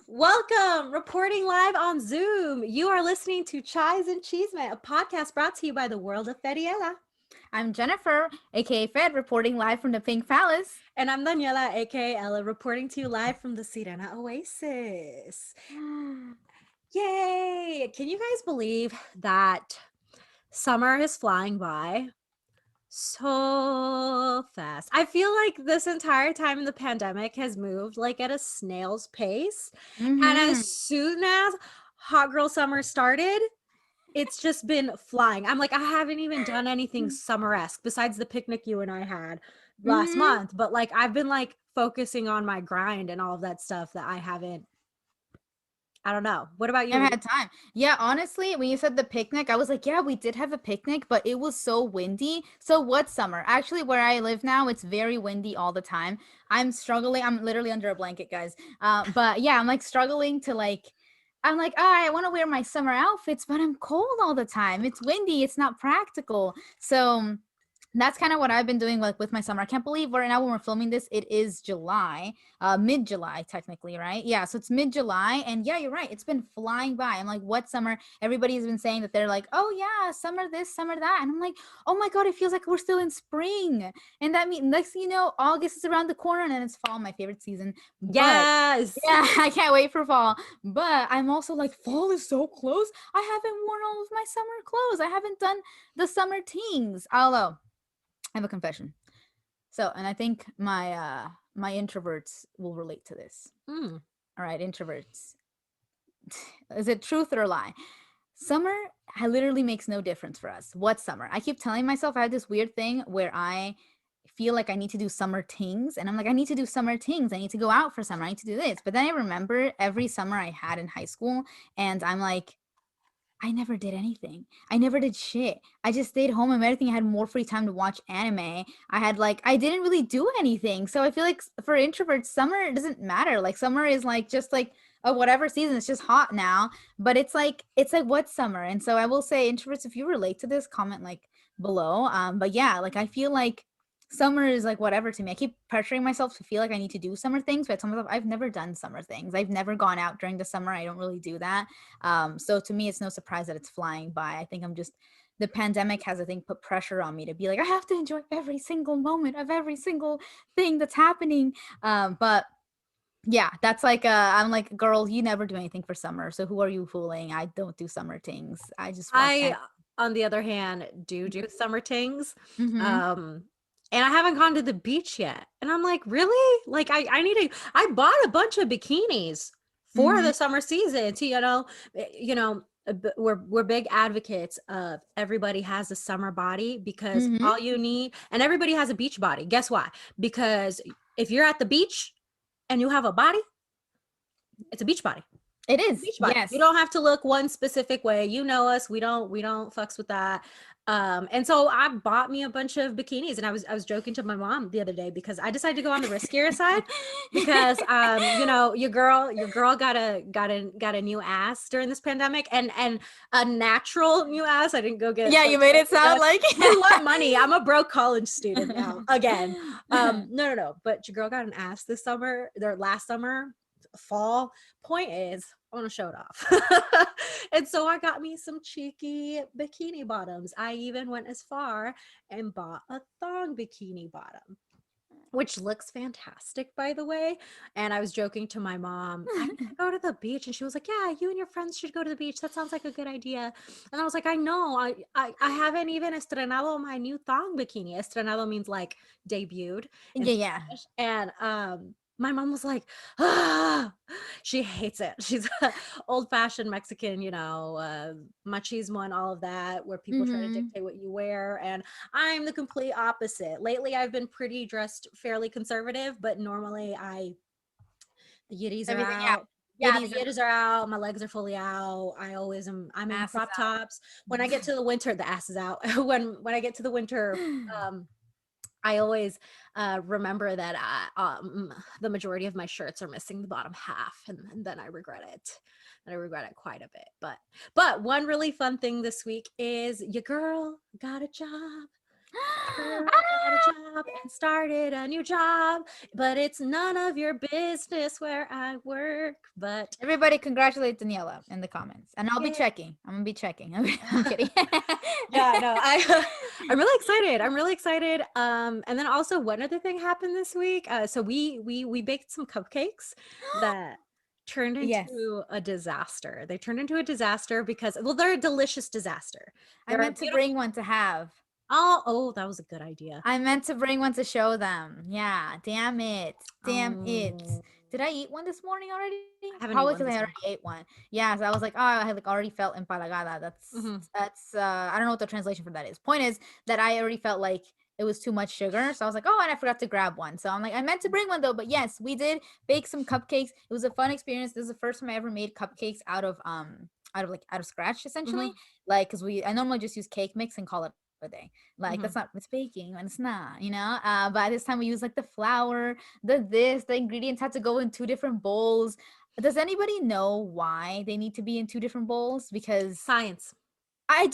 Welcome, reporting live on Zoom. You are listening to Chais and Chisme, a podcast brought to you by the world of Feriela. I'm Jennifer, aka Fed, reporting live from the Pink Palace. And I'm Daniela, aka Ella, reporting to you live from the Sirena Oasis. Yay! Can you guys believe that summer is flying by so fast? I feel like this entire time in the pandemic has moved like at a snail's pace. And as soon as Hot Girl Summer started, it's just been flying. I'm like, I haven't even done anything summer-esque besides the picnic you and I had last month. But like, I've been like focusing on my grind and all of that stuff that I don't know. What about you? I've had time. Yeah, honestly, when you said the picnic, I was like, yeah, we did have a picnic, but it was so windy. So what summer? Actually, where I live now, it's very windy all the time. I'm struggling. I'm literally under a blanket, guys. But yeah, I'm like struggling to I'm like, I want to wear my summer outfits, but I'm cold all the time. It's windy. It's not practical. So that's kind of what I've been doing like with my summer. I can't believe right now when we're filming this, it is July, mid-July technically, right? Yeah, so it's mid-July, and yeah, you're right. It's been flying by. I'm like, what summer? Everybody's been saying that they're like, oh yeah, summer this, summer that, and I'm like, oh my god, it feels like we're still in spring, and that means next thing you know, August is around the corner, and then it's fall, my favorite season. But Yes. yeah, I can't wait for fall. But I'm also like, fall is so close. I haven't worn all of my summer clothes. I haven't done the summer things. Although I have a confession. So, and I think my introverts will relate to this. Mm. All right, introverts. Is it truth or lie? Summer literally makes no difference for us. What summer? I keep telling myself I have this weird thing where I feel like I need to do summer things, and I'm like, I need to do summer things. I need to go out for summer. I need to do this. But then I remember every summer I had in high school, and I'm like, I never did anything. I never did shit. I just stayed home and everything. I had more free time to watch anime. I didn't really do anything. So I feel like for introverts, summer doesn't matter. Like summer is like just like a whatever season. It's just hot now. But it's like what summer? And so I will say introverts, if you relate to this, comment like below. But yeah, like I feel like summer is like whatever to me. I keep pressuring myself to feel like I need to do summer things, but I tell myself I've never done summer things. I've never gone out during the summer. I don't really do that. So to me, it's no surprise that it's flying by. I think the pandemic has, I think, put pressure on me to be like, I have to enjoy every single moment of every single thing that's happening. But yeah, that's like, I'm like, girl, you never do anything for summer. So who are you fooling? I don't do summer things. I just watch I, anime. on the other hand, do summer things. Mm-hmm. Um, and I haven't gone to the beach yet. And I'm like, really? Like, I need to, I bought a bunch of bikinis for Mm-hmm. the summer season to, we're big advocates of everybody has a summer body because Mm-hmm. all you need, and everybody has a beach body. Guess why? Because if you're at the beach and you have a body, it's a beach body. It is. Beach body. You Yes. don't have to look one specific way. You know us. We don't fucks with that. And so I bought me a bunch of bikinis, and I was joking to my mom the other day because I decided to go on the riskier side because your girl got a new ass during this pandemic, and a natural new ass. I didn't go get Yeah, you like made it something sound done. like I want money. I'm a broke college student now again. No. But your girl got an ass this summer, their last summer, fall. Point is, I want to show it off. And so I got me some cheeky bikini bottoms. I even went as far and bought a thong bikini bottom, which looks fantastic, by the way. And I was joking to my mom, I need to go to the beach. And she was like, yeah, you and your friends should go to the beach. That sounds like a good idea. And I was like, I know. I haven't even estrenado my new thong bikini. Estrenado means like debuted in yeah, yeah. Spanish. And my mom was like, ah, she hates it. She's old fashioned Mexican, machismo and all of that, where people try to Mm-hmm. dictate what you wear. And I'm the complete opposite. Lately, I've been pretty dressed fairly conservative, but normally the yitties are Everything, yeah. out. Yeah, the Yiddies yitties are out. My legs are fully out. I'm in ass is crop tops. When I get to the winter, the ass is out. When I get to the winter, out. I always remember that the majority of my shirts are missing the bottom half, and then I regret it. And I regret it quite a bit. But one really fun thing this week is your girl got a job. Girl got a job and started a new job, but it's none of your business where I work. But Everybody congratulate Daniela in the comments. And I'll be yeah, checking. I'm gonna be checking. I'm kidding. yeah, no, I'm really excited. I'm really excited. And then also one other thing happened this week. So we baked some cupcakes that turned Yes. into a disaster. They turned into a disaster because, well, they're a delicious disaster. I They're meant to beautiful. bring one to have. Oh, that was a good idea. I meant to bring one to show them. Yeah. Damn it. Damn it. Um, Did I eat one this morning already? I haven't Probably eaten one because I this already morning. ate one. Yeah, so I was like, oh, I had like already felt empalagada. Mhm. That's I don't know what the translation for that is. Point is that I already felt like it was too much sugar. So I was like, oh, and I forgot to grab one. So I'm like, I meant to bring one though, but yes, we did bake some cupcakes. It was a fun experience. This is the first time I ever made cupcakes out of scratch essentially. Mhm. Like because I normally just use cake mix and call it a day. Like Mhm. that's not it's baking and it's not, you know. But this time we use like the flour, the ingredients had to go in 2 different bowls. Does anybody know why they need to be in 2 different bowls? Because Science. I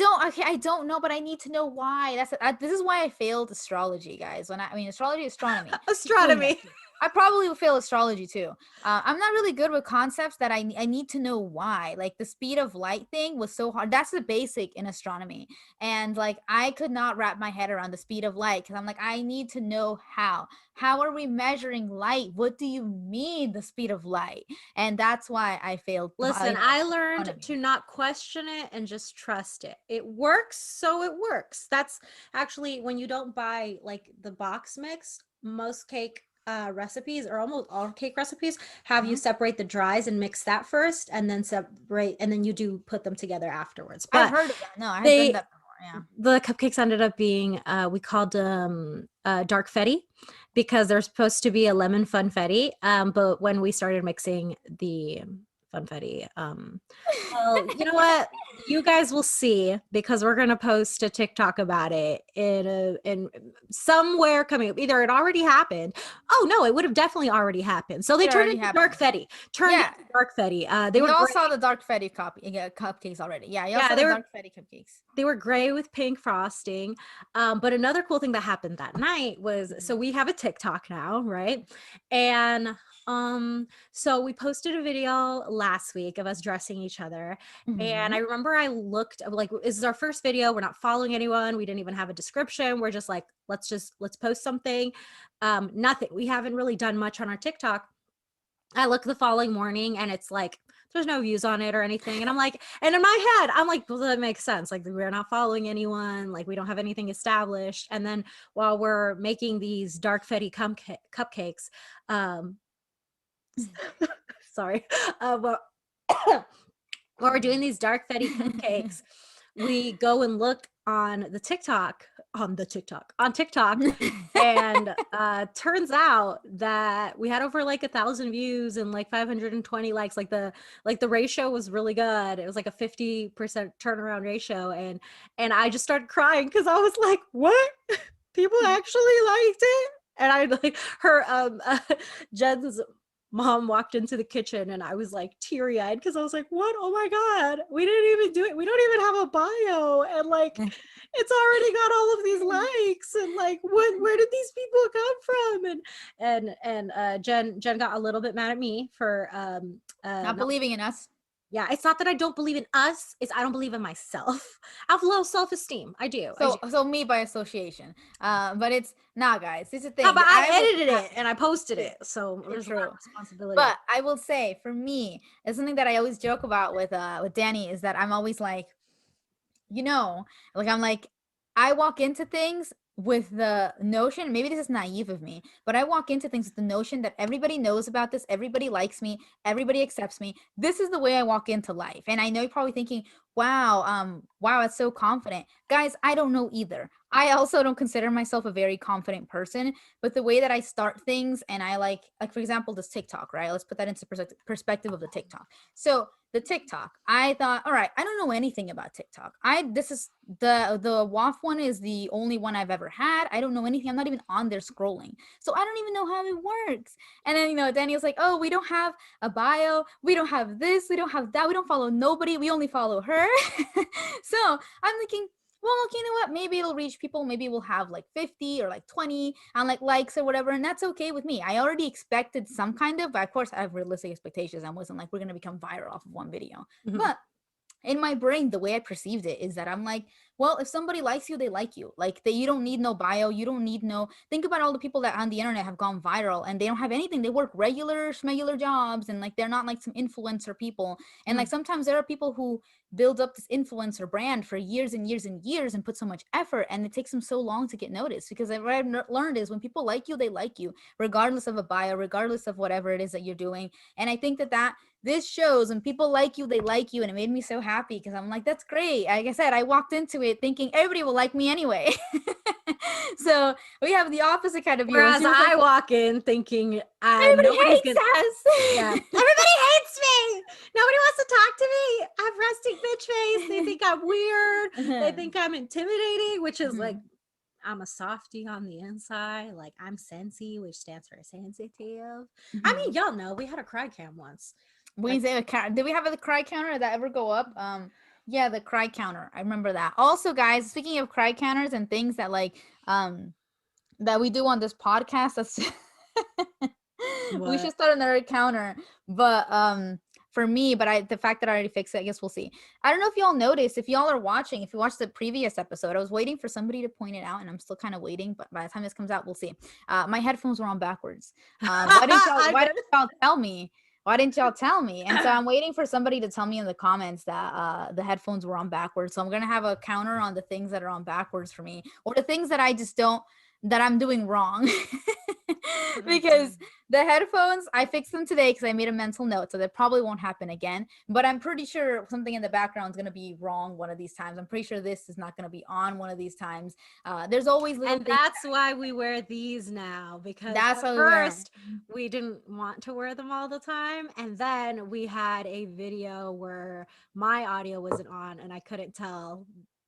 don't know, but I need to know why. This is why I failed astrology, guys. I mean astrology, astronomy. Keep doing that Astronomy. too. I probably will fail astrology too. I'm not really good with concepts that I need to know why. Like the speed of light thing was so hard. That's the basic in astronomy, and like I could not wrap my head around the speed of light because I'm like I need to know how. How are we measuring light? What do you mean the speed of light? And that's why I failed. Listen, I learned Astronomy. to not question it and just trust it. It works, so it works. That's actually when you don't buy like the box mix, most cake recipes or almost all cake recipes have you Mhm. separate the dries and mix that first and then separate and then you do put them together afterwards. I've But heard of that. No, I had done they that before. Yeah. the cupcakes ended up being we called them dark fetty because they're supposed to be a lemon funfetti, but when we started mixing the funfetti, well, you know what, you guys will see because we're going to post a TikTok about it in somewhere coming up. Either it already happened. Oh no, it would have definitely already happened. So they It turned already into dark happened. fetty, turned Yeah. into dark fetty. They were Y'all great. saw the dark fetty cupcakes already. Yeah, y'all Yeah, saw the dark fetty cupcakes. they were gray with pink frosting. But another cool thing that happened that night was, so we have a TikTok now, right? And so we posted a video last week of us dressing each other. And Mhm. I remember I looked like, this is our first video. We're not following anyone. We didn't even have a description. We're just like, let's post something. Nothing. We haven't really done much on our TikTok. I look the following morning and it's like there's no views on it or anything. And I'm like, and in my head, I'm like, well, that makes sense. Like we're not following anyone, like we don't have anything established. And then while we're making these dark fetty cupcakes, um, sorry, well, while we're doing these dark fetty cupcakes, we go and look on TikTok, and turns out that we had over like 1,000 views and like 520 likes. Like the ratio was really good. It was like a 50% turnaround ratio, and I just started crying because I was like, what? People actually liked it. And I like her Jen's mom walked into the kitchen and I was like teary-eyed because I was like, what? Oh my God, we didn't even do it. We don't even have a bio. And like it's already got all of these likes. And like where did these people come from? And Jen got a little bit mad at me for Not not, believing in us. yeah, it's not that I don't believe in us, it's I don't believe in myself. I have low self-esteem. I do. So me by association. But it's not, guys. This is the No, thing. but I I will edited it and I posted true, it. So there's a lot true. of responsibility. But I will say, for me, it's something that I always joke about with Danny is that I'm always like, you know, like I'm like, I walk into things with the notion, maybe this is naive of me, but I walk into things with the notion that everybody knows about this, everybody likes me, everybody accepts me. This is the way I walk into life. And I know you're probably thinking, wow, it's so confident. Guys, I don't know either. I also don't consider myself a very confident person, but the way that I start things and I like for example, this TikTok, right? Let's put that into perspective of the TikTok. So the TikTok, I thought, all right, I don't know anything about TikTok. This is the WAF one is the only one I've ever had. I don't know anything. I'm not even on there scrolling. So I don't even know how it works. And then, Danny was like, oh, we don't have a bio. We don't have this. We don't have that. We don't follow nobody. We only follow her. So I'm thinking, well, look, you know what? Maybe it'll reach people. Maybe we'll have like 50 or like 20 and like likes or whatever. And that's okay with me. I already expected some kind of, but of course I have realistic expectations. I wasn't like, we're going to become viral off of one video. Mhm. But in my brain, the way I perceived it is that I'm like, well, if somebody likes you, they like you. Like, you don't need no bio. You don't need no. Think about all the people that on the internet have gone viral and they don't have anything. They work regular, schmegular jobs and like they're not like some influencer people. And like sometimes there are people who build up this influencer brand for years and years and years and put so much effort, and it takes them so long to get noticed. Because what I've learned is when people like you, they like you, regardless of a bio, regardless of whatever it is that you're doing. And I think that this shows when people like you, they like you. And it made me so happy because I'm like, that's great. Like I said, I walked into it thinking everybody will like me anyway. So we have the opposite kind of view. Whereas I walk in thinking everybody nobody's hates gonna. us. Yeah, everybody hates me. Nobody wants to talk to me. I have resting bitch face. They think I'm weird. They think I'm intimidating, which is like, I'm a softie on the inside. Like I'm sensy, which stands for sensitive. I mean, y'all know we had a cry cam once. Did we have a cry counter? Did that ever go up? Yeah, the cry counter. I remember that. Also, guys, speaking of cry counters and things that like that we do on this podcast, that's we should start another counter. But for me, but the fact that I already fixed it, I guess we'll see. I don't know if y'all noticed, if y'all are watching, if you watched the previous episode, I was waiting for somebody to point it out and I'm still kind of waiting, but by the time this comes out, we'll see. My headphones were on backwards. Why didn't y'all tell me? Why didn't y'all tell me? And so I'm waiting for somebody to tell me in the comments that the headphones were on backwards. So I'm going to have a counter on the things that are on backwards for me, or the things that I just don't, that I'm doing wrong. Because the headphones, I fixed them today because I made a mental note. So that probably won't happen again. But I'm pretty sure something in the background is going to be wrong one of these times. I'm pretty sure this is not going to be on one of these times. There's always little and that's why we wear these now, because that's at first we didn't want to wear them all the time, and then we had a video where my audio wasn't on and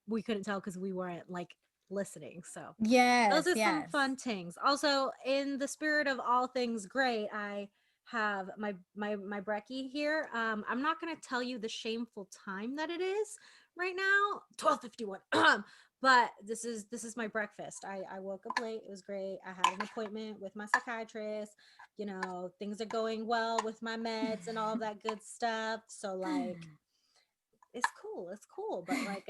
we couldn't tell because we weren't like listening. So those are some fun things. Also, in the spirit of all things great, I have my brekkie here. I'm not going to tell you the shameful time that it is right now, 12:51. But this is my breakfast. I woke up late. It was great. I had an appointment with my psychiatrist. You know, things are going well with my meds and all of that good stuff. So like, it's cool. But like,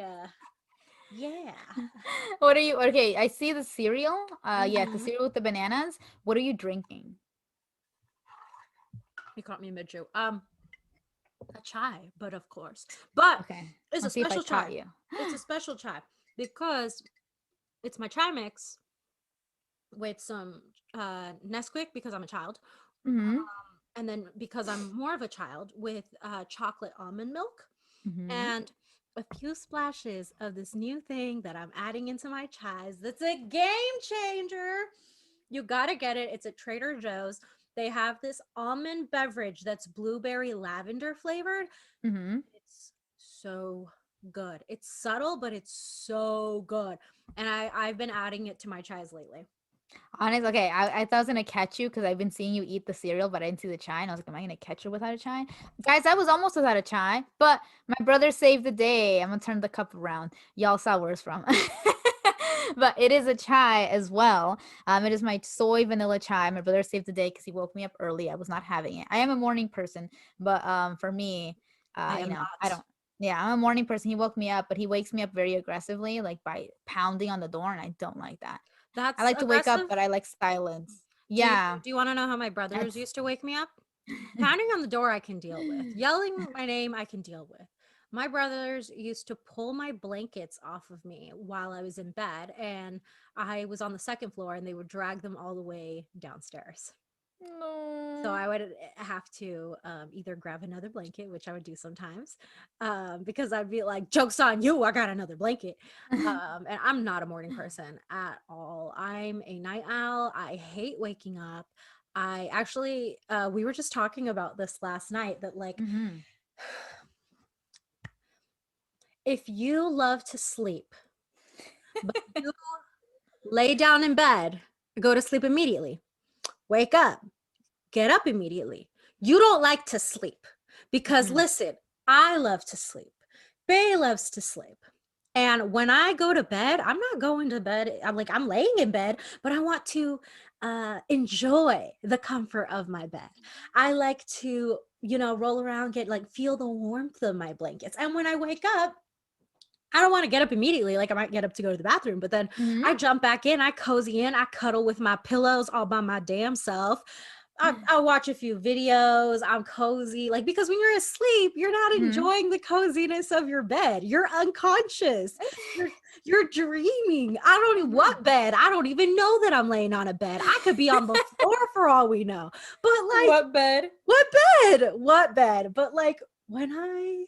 yeah. What are you? Okay, I see the cereal. Yeah, the cereal with the bananas. What are you drinking? You caught me mid-chew. A chai, but of course. But okay, it's a special chai. It's a special chai because it's my chai mix with some Nesquik because I'm a child. And then because I'm more of a child with chocolate almond milk and a few splashes of this new thing that I'm adding into my chais. That's a game changer. You gotta get it. It's at Trader Joe's. They have this almond beverage that's blueberry lavender flavored. It's so good. It's subtle, but it's so good. And I've been adding it to my chais lately. Honestly, okay, I thought I was gonna catch you because I've been seeing you eat the cereal, but I didn't see the chai, and I was like, am I gonna catch you without a chai? Guys, I was almost without a chai, but my brother saved the day. I'm gonna turn the cup around. Y'all saw where it's from. But it is a chai as well. It is my soy vanilla chai. My brother saved the day because he woke me up early. I was not having it. I am a morning person, but for me, you know, I don't. Yeah, I'm a morning person. He woke me up, but he wakes me up very aggressively, like by pounding on the door, and I don't like that. That's I like to wake up, aggressive. but I like silence. Yeah. Do you want to know how my brothers used to wake me up? Pounding on the door, I can deal with. Yelling my name, I can deal with. My brothers used to pull my blankets off of me while I was in bed, and I was on the second floor, and they would drag them all the way downstairs. So I would have to either grab another blanket, which I would do sometimes, because I'd be like, joke's on you, I got another blanket. And I'm not a morning person at all. I'm a night owl. I hate waking up. I actually, we were just talking about this last night that like, if you love to sleep, but you lay down in bed, go to sleep immediately, wake up, get up immediately. You don't like to sleep because listen, I love to sleep. Bay loves to sleep. And when I go to bed, I'm not going to bed. I'm laying in bed, but I want to enjoy the comfort of my bed. I like to, roll around, get like feel the warmth of my blankets. And when I wake up, I don't want to get up immediately. Like I might get up to go to the bathroom, but then Mhm. I jump back in, I cozy in, I cuddle with my pillows all by my damn self. I watch a few videos. I'm cozy. Like, because when you're asleep, you're not Mhm. enjoying the coziness of your bed. You're unconscious. You're you're dreaming. I don't know what Mhm. bed. I don't even know that I'm laying on a bed. I could be on the floor for all we know. But like, What bed? what bed? What bed? But like when I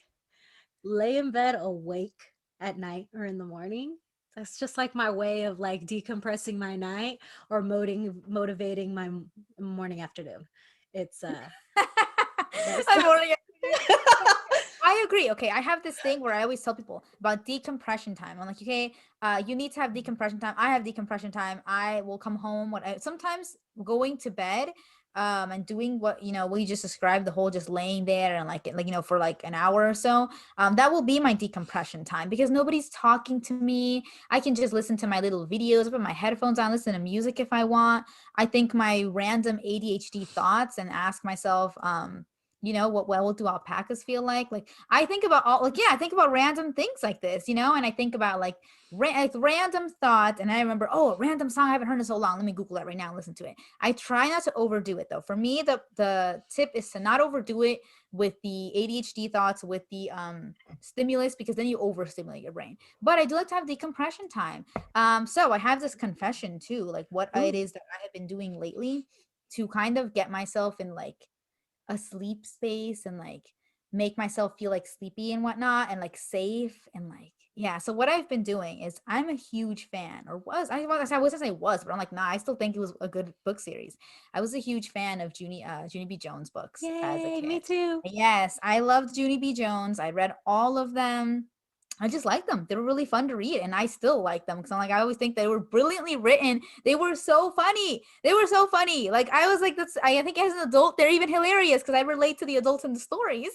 lay in bed awake at night or in the morning, that's just like my way of like decompressing my night or motivating my morning afternoon. It's that's I'm already. I agree. Okay, I have this thing where I always tell people about decompression time. I'm like, okay, you need to have decompression time. I have decompression time. I will come home sometimes going to bed, and doing what what you just described, the whole just laying there and for like an hour or so. That will be my decompression time because nobody's talking to me. I can just listen to my little videos, put my headphones on, listen to music if I want. I think my random ADHD thoughts and ask myself, what do alpacas feel like? Like I think about I think about random things like this, and I think about like random thoughts, and I remember, oh, a random song I haven't heard in so long. Let me Google that right now and listen to it. I try not to overdo it though. For me, the tip is to not overdo it with the ADHD thoughts, with the stimulus, because then you overstimulate your brain. But I do like to have decompression time. So I have this confession too, like what it Ooh. is that I have been doing lately to kind of get myself in like a sleep space and like make myself feel like sleepy and whatnot and like safe and like yeah. So what I've been doing is I'm a huge fan, or was I wasn't say was, but I'm like, nah, I still think it was a good book series. I was a huge fan of Junie B. Jones books as a Yay, me kid. too. Yes, I loved Junie B. Jones. I read all of them. I just like them. They were really fun to read, and I still like them because I always think they were brilliantly written. They were so funny. They were so funny. Like I was like, I think as an adult, they're even hilarious because I relate to the adults in the stories.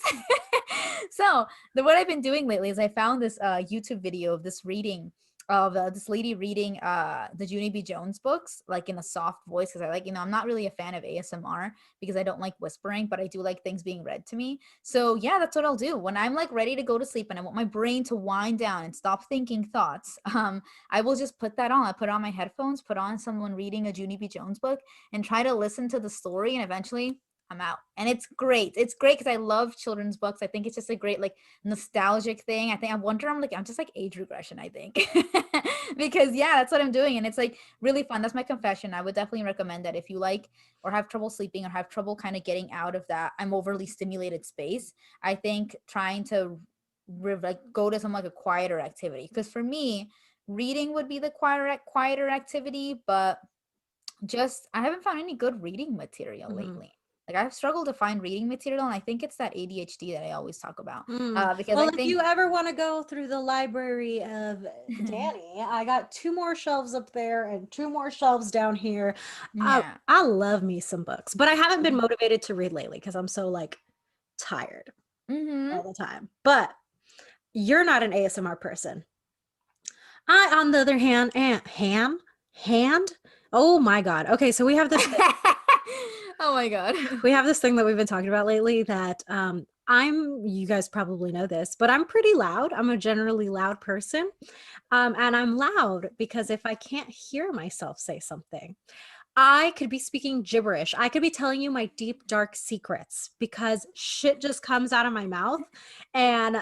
So what I've been doing lately is I found this YouTube video of this lady reading the Junie B. Jones books like in a soft voice because I like I'm not really a fan of ASMR because I don't like whispering, but I do like things being read to me. So yeah, that's what I'll do when I'm like ready to go to sleep and I want my brain to wind down and stop thinking thoughts. I will just put that on. I put on my headphones, put on someone reading a Junie B. Jones book, and try to listen to the story. And eventually, I'm out. And it's great. It's great because I love children's books. I think it's just a great like nostalgic thing. I'm just like age regression, I think. Because yeah, that's what I'm doing. And it's like really fun. That's my confession. I would definitely recommend that if you like or have trouble sleeping or have trouble kind of getting out of that I'm overly stimulated space. I think trying to go to some like a quieter activity. Because for me, reading would be the quieter activity, but just I haven't found any good reading material Mhm. lately. Like I've struggled to find reading material, and I think it's that ADHD that I always talk about. Because Well, I if you think ever want to go through the library of Danny, I got two more shelves up there and two more shelves down here. yeah. I love me some books, but I haven't been Mhm. motivated to read lately because I'm so like tired Mhm. all the time. But you're not an ASMR person. I, on the other hand, hand. Oh my God. Okay, so we have this Oh my god. thing that we've been talking about lately that you guys probably know this, but I'm pretty loud. I'm a generally loud person. And I'm loud because if I can't hear myself say something, I could be speaking gibberish. I could be telling you my deep, dark secrets because shit just comes out of my mouth. And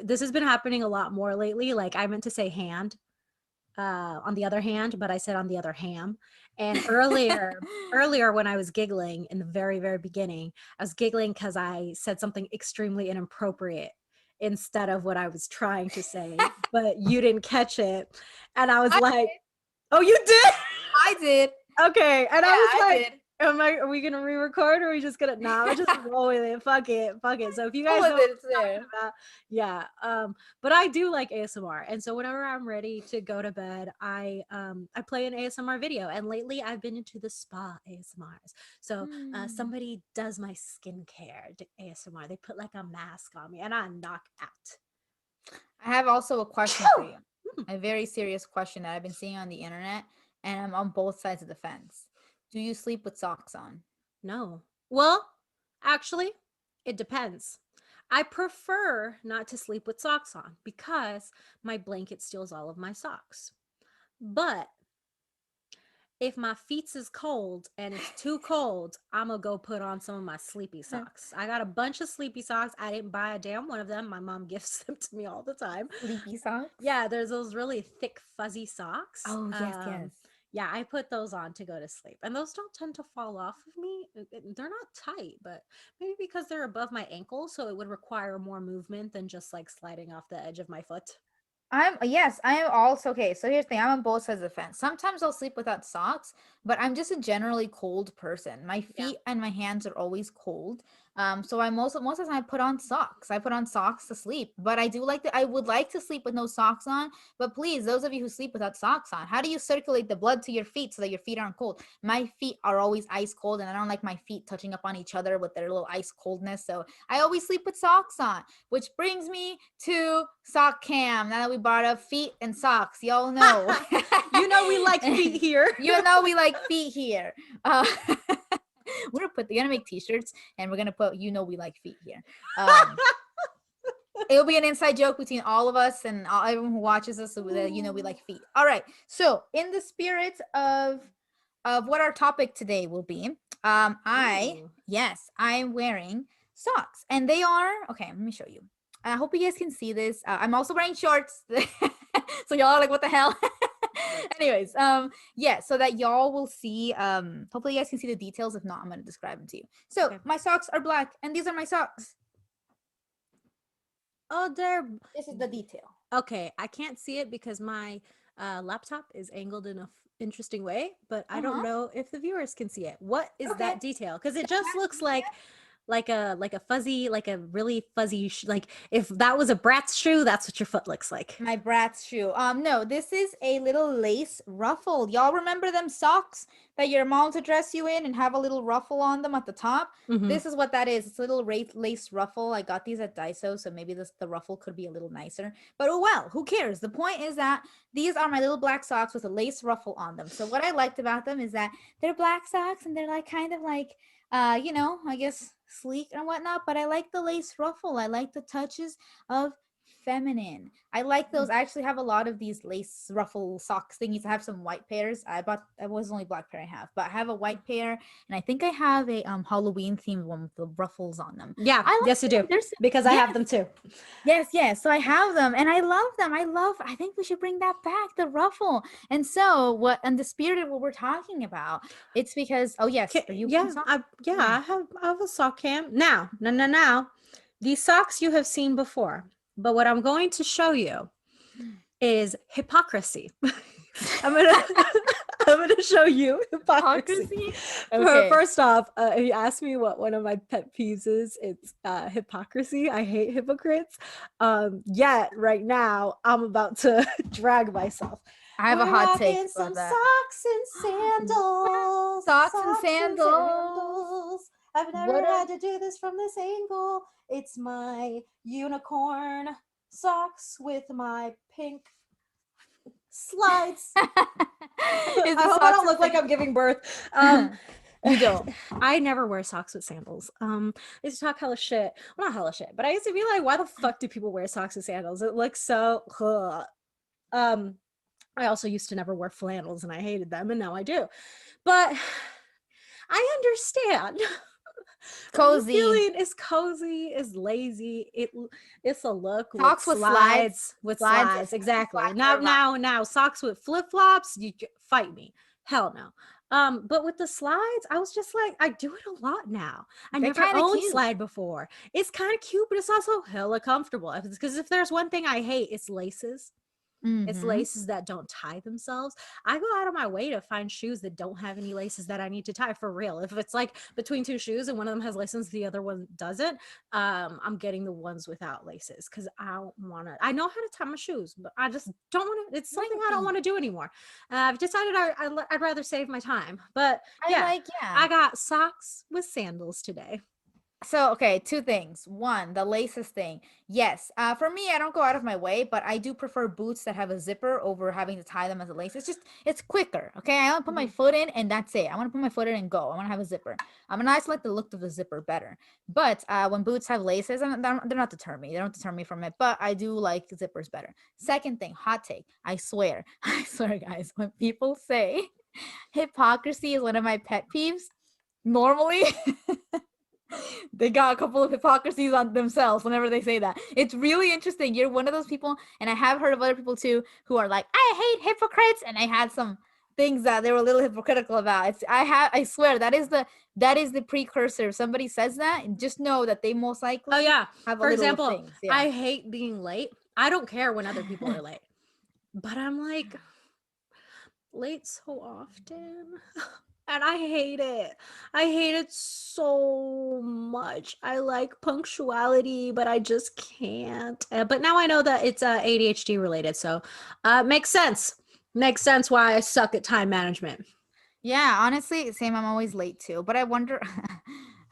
this has been happening a lot more lately. Like I meant to say hand on the other hand, but I said on the other ham. And earlier when I was giggling in the very, very beginning, I was giggling because I said something extremely inappropriate instead of what I was trying to say, but you didn't catch it. And I was I like, oh, you did? I did. Okay. And I Yeah, was I like, did. are we gonna re-record or are we just gonna I'm just roll with it. Fuck it. Fuck it. So if you What guys was know what it? It's I'm there. talking about, yeah. But I do like ASMR. And so whenever I'm ready to go to bed, I play an ASMR video. And lately I've been into the spa ASMRs. So Hmm. somebody does my skincare ASMR. They put like a mask on me and I knock out. I have also a question for you. a very serious question that I've been seeing on the internet, and I'm on both sides of the fence. Do you sleep with socks on? No. Well, actually, it depends. I prefer not to sleep with socks on because my blanket steals all of my socks. But if my feet is cold and it's too cold, I'm gonna go put on some of my sleepy socks. I got a bunch of sleepy socks. I didn't buy a damn one of them. My mom gifts them to me all the time. Sleepy socks? Yeah, there's those really thick, fuzzy socks. Oh, yes, yes. Yeah, I put those on to go to sleep, and those don't tend to fall off of me. They're not tight, but maybe because they're above my ankle, so it would require more movement than just like sliding off the edge of my foot. I am also okay. So here's the thing, I'm on both sides of the fence. Sometimes I'll sleep without socks, but I'm just a generally cold person. My Yeah. feet and my hands are always cold. So I most of the time I put on socks. I put on socks to sleep. But I would like to sleep with no socks on. But please, those of you who sleep without socks on, how do you circulate the blood to your feet so that your feet aren't cold? My feet are always ice cold, and I don't like my feet touching up on each other with their little ice coldness. So I always sleep with socks on. Which brings me to sock cam. Now that we brought up feet and socks, y'all know. You know we like feet here. You know we like feet here. We're gonna make t-shirts and we're gonna put, you know, we like feet here. It'll be an inside joke between all of us and everyone who watches us, so that you know we like feet. All right. So in the spirit of what our topic today will be, Ooh. I'm wearing socks, and they are okay. Let me show you. I hope you guys can see this. I'm also wearing shorts, so y'all are like, what the hell? Anyways, so that y'all will see. Hopefully you guys can see the details. If not, I'm gonna describe them to you. So Okay. my socks are black, and these are my socks. Oh, they're This is the detail. okay. I can't see it because my laptop is angled in a interesting way, but I don't know if the viewers can see it. What is Okay. that detail? Because it just looks like a fuzzy, like a really fuzzy like if that was a Bratz shoe, that's what your foot looks like. My Bratz shoe. No, this is a little lace ruffle. Y'all remember them socks that your mom would dress you in and have a little ruffle on them at the top? Mhm. This is what that is. It's a little lace ruffle. I got these at Daiso, so maybe the ruffle could be a little nicer. But oh well, who cares? The point is that these are my little black socks with a lace ruffle on them. So what I liked about them is that they're black socks and they're like kind of like I guess sleek and whatnot, but I like the lace ruffle. I like the touches of feminine. I like those. I actually have a lot of these lace ruffle socks thingies. I have some white pairs. It was the only black pair I have, but I have a white pair, and I think I have a Halloween themed one with the ruffles on them. Yeah, I like yes, you them. do. Because I have them too. Yes. So I have them and I love them. I think we should bring that back, the ruffle. And so and the spirit of what we're talking about, it's because, oh yes, are you Yeah, I have a sock cam. Now. These socks you have seen before, but what I'm going to show you is hypocrisy. I'm gonna I'm gonna show you hypocrisy. Okay. First off, if you ask me what one of my pet peeves is, it's hypocrisy. I hate hypocrites. Yet right now I'm about to drag myself. I have a hot take about some that. socks and sandals. Socks and sandals. I've never had to do this from this angle. It's my unicorn socks with my pink slides. I hope I don't look like I'm giving birth. You don't. I never wear socks with sandals. I used to talk hella shit. Well, not hella shit, but I used to be like, why the fuck do people wear socks with sandals? It looks so I also used to never wear flannels and I hated them, and now I do. But I understand. Cozy. Feeling is cozy, is lazy. It's a look socks with slides. Exactly. Now socks with flip-flops, you fight me. Hell no. But with the slides, I was just like, I do it a lot now. I never owned slide before. It's kind of cute, but it's also hella comfortable. Because if there's one thing I hate, it's laces. It's laces that don't tie themselves. I go out of my way to find shoes that don't have any laces that I need to tie, for real. If it's like between two shoes and one of them has laces, the other one doesn't, I'm getting the ones without laces because I don't want to. I know how to tie my shoes, but I just don't want to. It's something I don't want to do anymore. I've decided I'd rather save my time. But yeah, I got socks with sandals today. So, okay, two things. One, the laces thing. Yes, for me, I don't go out of my way, but I do prefer boots that have a zipper over having to tie them as a lace. It's quicker. Okay, I want to put my Mhm. foot in and that's it. I want to put my foot in and go. I want to have a zipper. And I just like the look of the zipper better. But when boots have laces, they're not deter me. They don't deter me from it. But I do like zippers better. Second thing, hot take. I swear, I swear, guys, when people say hypocrisy is one of my pet peeves, normally they got a couple of hypocrisies on themselves whenever they say that. It's really interesting. You're one of those people, and I have heard of other people too who are like, I hate hypocrites, and I had some things that they were a little hypocritical about. I swear that is the precursor. If somebody says that, and just know that they most Oh likely yeah. have a For little of example, things. Yeah. I hate being late. I don't care when other people are late. But I'm like late so often. And I hate it. I hate it so much. I like punctuality, but I just can't. But now I know that it's ADHD related, so makes sense. Makes sense why I suck at time management. Yeah, honestly, same. I'm always late too, but I wonder.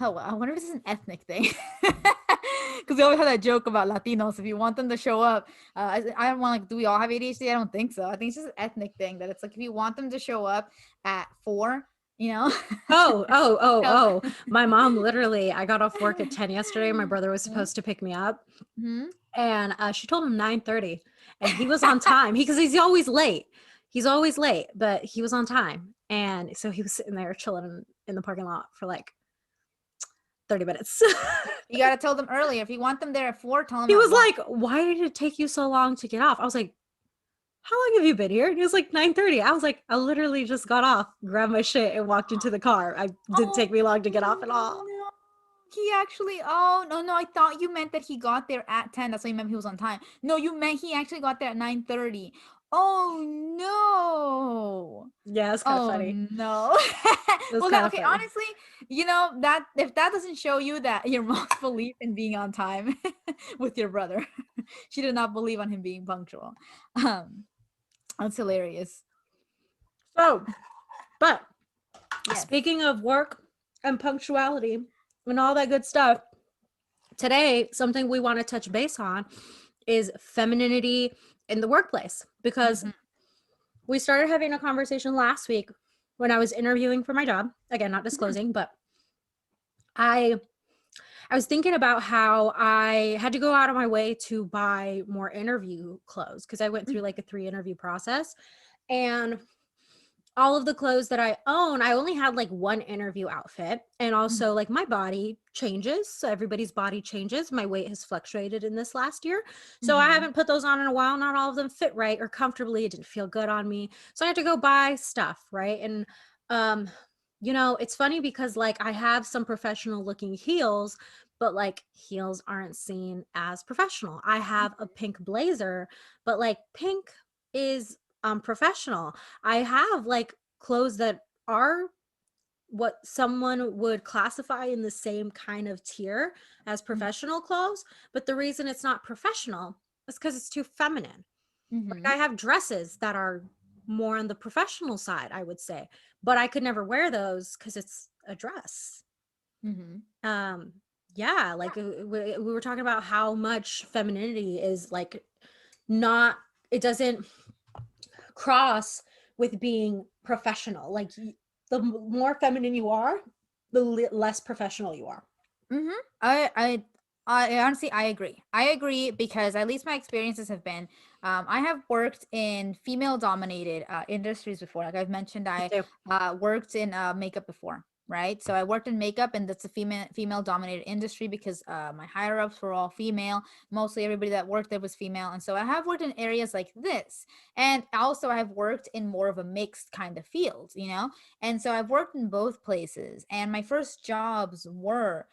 Oh, well, I wonder if this is an ethnic thing. Because we always have that joke about Latinos. If you want them to show up, I don't want like, do we all have ADHD? I don't think so. I think it's just an ethnic thing that it's like if you want them to show up at 4, you know. So, My mom literally, I got off work at 10 yesterday. My brother was supposed to pick me up, mm-hmm. and she told him 9:30, and he was on time. Because he's always late. He's always late, but he was on time. And so he was sitting there chilling in the parking lot for like 30 minutes. You gotta tell them earlier. If you want them there at 4, tell them He at was 1. like, "Why did it take you so long to get off?" I was like, "How long have you been here?" And he was like, 9:30. I was like, "I literally just got off, grabbed my shit, and walked into the car. I didn't Oh take me long to get off at all." no. He actually, oh no, no, I thought you meant that he got there at 10. That's what you meant he was on time. No, you meant he actually got there at 9:30. Oh no. Yeah, it's kind of Oh funny. no. It was Well, kind that of okay, funny. honestly, that if that doesn't show you that your mom's belief in being on time with your brother. She did not believe on him being punctual. Um, that's hilarious. So, but Yes. speaking of work and punctuality and all that good stuff, today something we want to touch base on is femininity in the workplace, because Mhm. we started having a conversation last week when I was interviewing for my job. Again, not Mhm. disclosing, but I I was thinking about how I had to go out of my way to buy more interview clothes because I went through like a 3 interview process. And all of the clothes that I own, I only had like one interview outfit. And Mhm. also, like, my body changes. So everybody's body changes. My weight has fluctuated in this last year. So I Mhm. haven't put those on in a while. Not all of them fit right or comfortably. It didn't feel good on me. So I had to go buy stuff. Right. And, um, it's funny because like I have some professional looking heels, but like heels aren't seen as professional. I have a pink blazer, but like pink is professional. I have like clothes that are what someone would classify in the same kind of tier as professional clothes, but the reason it's not professional is because it's too feminine. Like, Mhm. I have dresses that are more on the professional side, I would say, but I could never wear those because it's a dress. Mhm. um yeah, like we were talking about how much femininity is like not, it doesn't cross with being professional. Like, the more feminine you are, the less professional you are. Mhm. I honestly I agree. I agree because at least my experiences have been I have worked in female dominated industries before. Like I've mentioned, Me I too. worked in makeup before, right? So I worked in makeup and that's a female dominated industry because my higher ups were all female. Mostly everybody that worked there was female. And so I have worked in areas like this. And also I have worked in more of a mixed kind of field, And so I've worked in both places and my first jobs were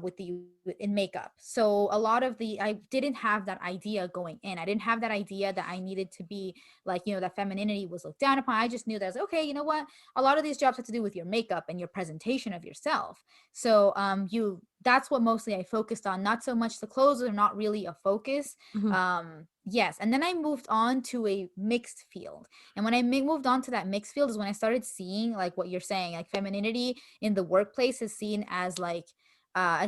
with the in makeup. So a lot of I didn't have that idea going in. I didn't have that idea that I needed to be like, that femininity was looked down upon. I just knew that I was okay, you know what? A lot of these jobs have to do with your makeup and your presentation of yourself. So that's what mostly I focused on. Not so much the clothes are not really a focus. Mhm. Yes. And then I moved on to a mixed field. And when I moved on to that mixed field is when I started seeing like what you're saying, like femininity in the workplace is seen as like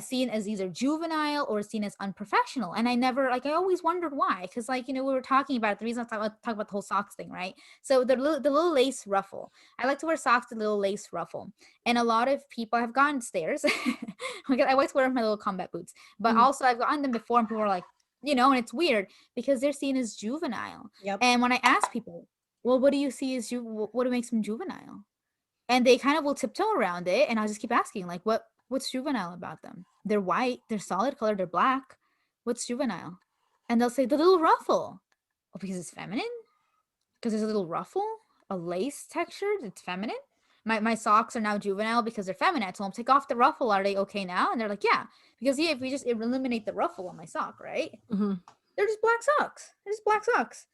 seen as either juvenile or seen as unprofessional. And I never, like, I always wondered why. Because, like, we were talking about it, the reason I talk about the whole socks thing, right? So the little lace ruffle. I like to wear socks with a little lace ruffle. And a lot of people have gone stairs. I always wear my little combat boots. But Mhm. also, I've gotten them before, and people are like, and it's weird because they're seen as juvenile. Yep. And when I ask people, well, what do you see as what makes them juvenile? And they kind of will tiptoe around it, and I'll just keep asking, like, what's juvenile about them? They're white, they're solid color, they're black. What's juvenile? And they'll say the little ruffle. Oh, because it's feminine? Because there's a little ruffle, a lace texture, it's feminine. My socks are now juvenile because they're feminine. So I'll take off the ruffle. Are they okay now? And they're like, yeah. Because if we just eliminate the ruffle on my sock, right? Mm-hmm. They're just black socks. They're just black socks.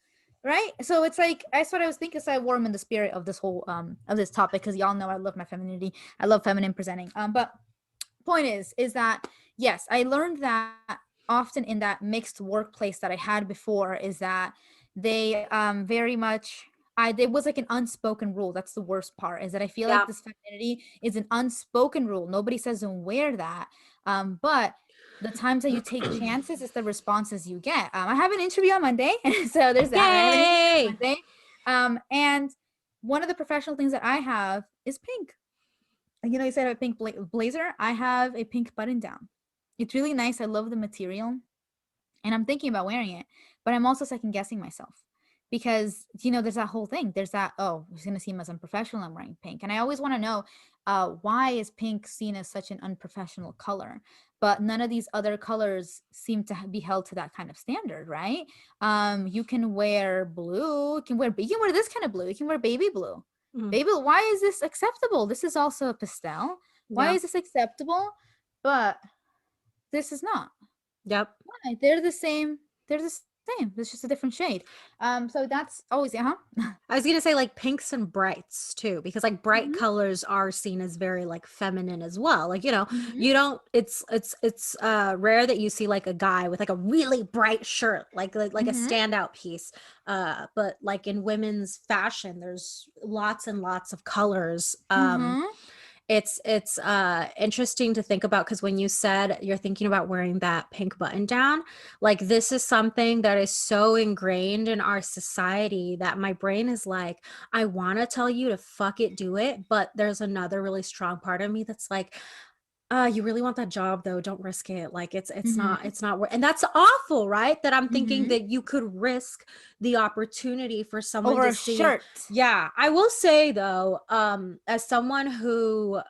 Right? So it's like, that's what I was thinking. So I wore them in the spirit of this whole of this topic, because y'all know I love my femininity. I love feminine presenting. But point is that yes, I learned that often in that mixed workplace that I had before, is that they very much, there was like an unspoken rule. That's the worst part, is that I feel Yeah. like this femininity is an unspoken rule. Nobody says don't wear that. But the times that you take chances is the responses you get. I have an interview on Monday. So there's that. I have an interview on Yay! Monday. And one of the professional things that I have is pink. You said a pink blazer. I have a pink button down. It's really nice. I love the material, and I'm thinking about wearing it, but I'm also second guessing myself, because there's that whole thing. There's that, oh, it's gonna seem as unprofessional. I'm wearing pink, and I always want to know, why is pink seen as such an unprofessional color? But none of these other colors seem to be held to that kind of standard, right? You can wear blue. You can wear this kind of blue. You can wear baby blue. Mhm. Baby, why is this acceptable? This is also a pastel. Why Yeah. is this acceptable? But this is not. Yep. Why? They're the same. They're the same. It's just a different shade. So that's always, I was gonna say like pinks and brights too, because like bright Mhm. colors are seen as very like feminine as well. Like, Mhm. you don't it's rare that you see like a guy with like a really bright shirt, like a Mhm. standout piece. But like in women's fashion, there's lots and lots of colors. Mhm. It's interesting to think about, because when you said you're thinking about wearing that pink button down, like this is something that is so ingrained in our society that my brain is like, I want to tell you to fuck it, do it, but there's another really strong part of me that's like, you really want that job though, don't risk it. Like Mhm. it's not and that's awful, right? That I'm thinking Mhm. that you could risk the opportunity for someone Over to a see. shirt. Yeah, I will say though, as someone who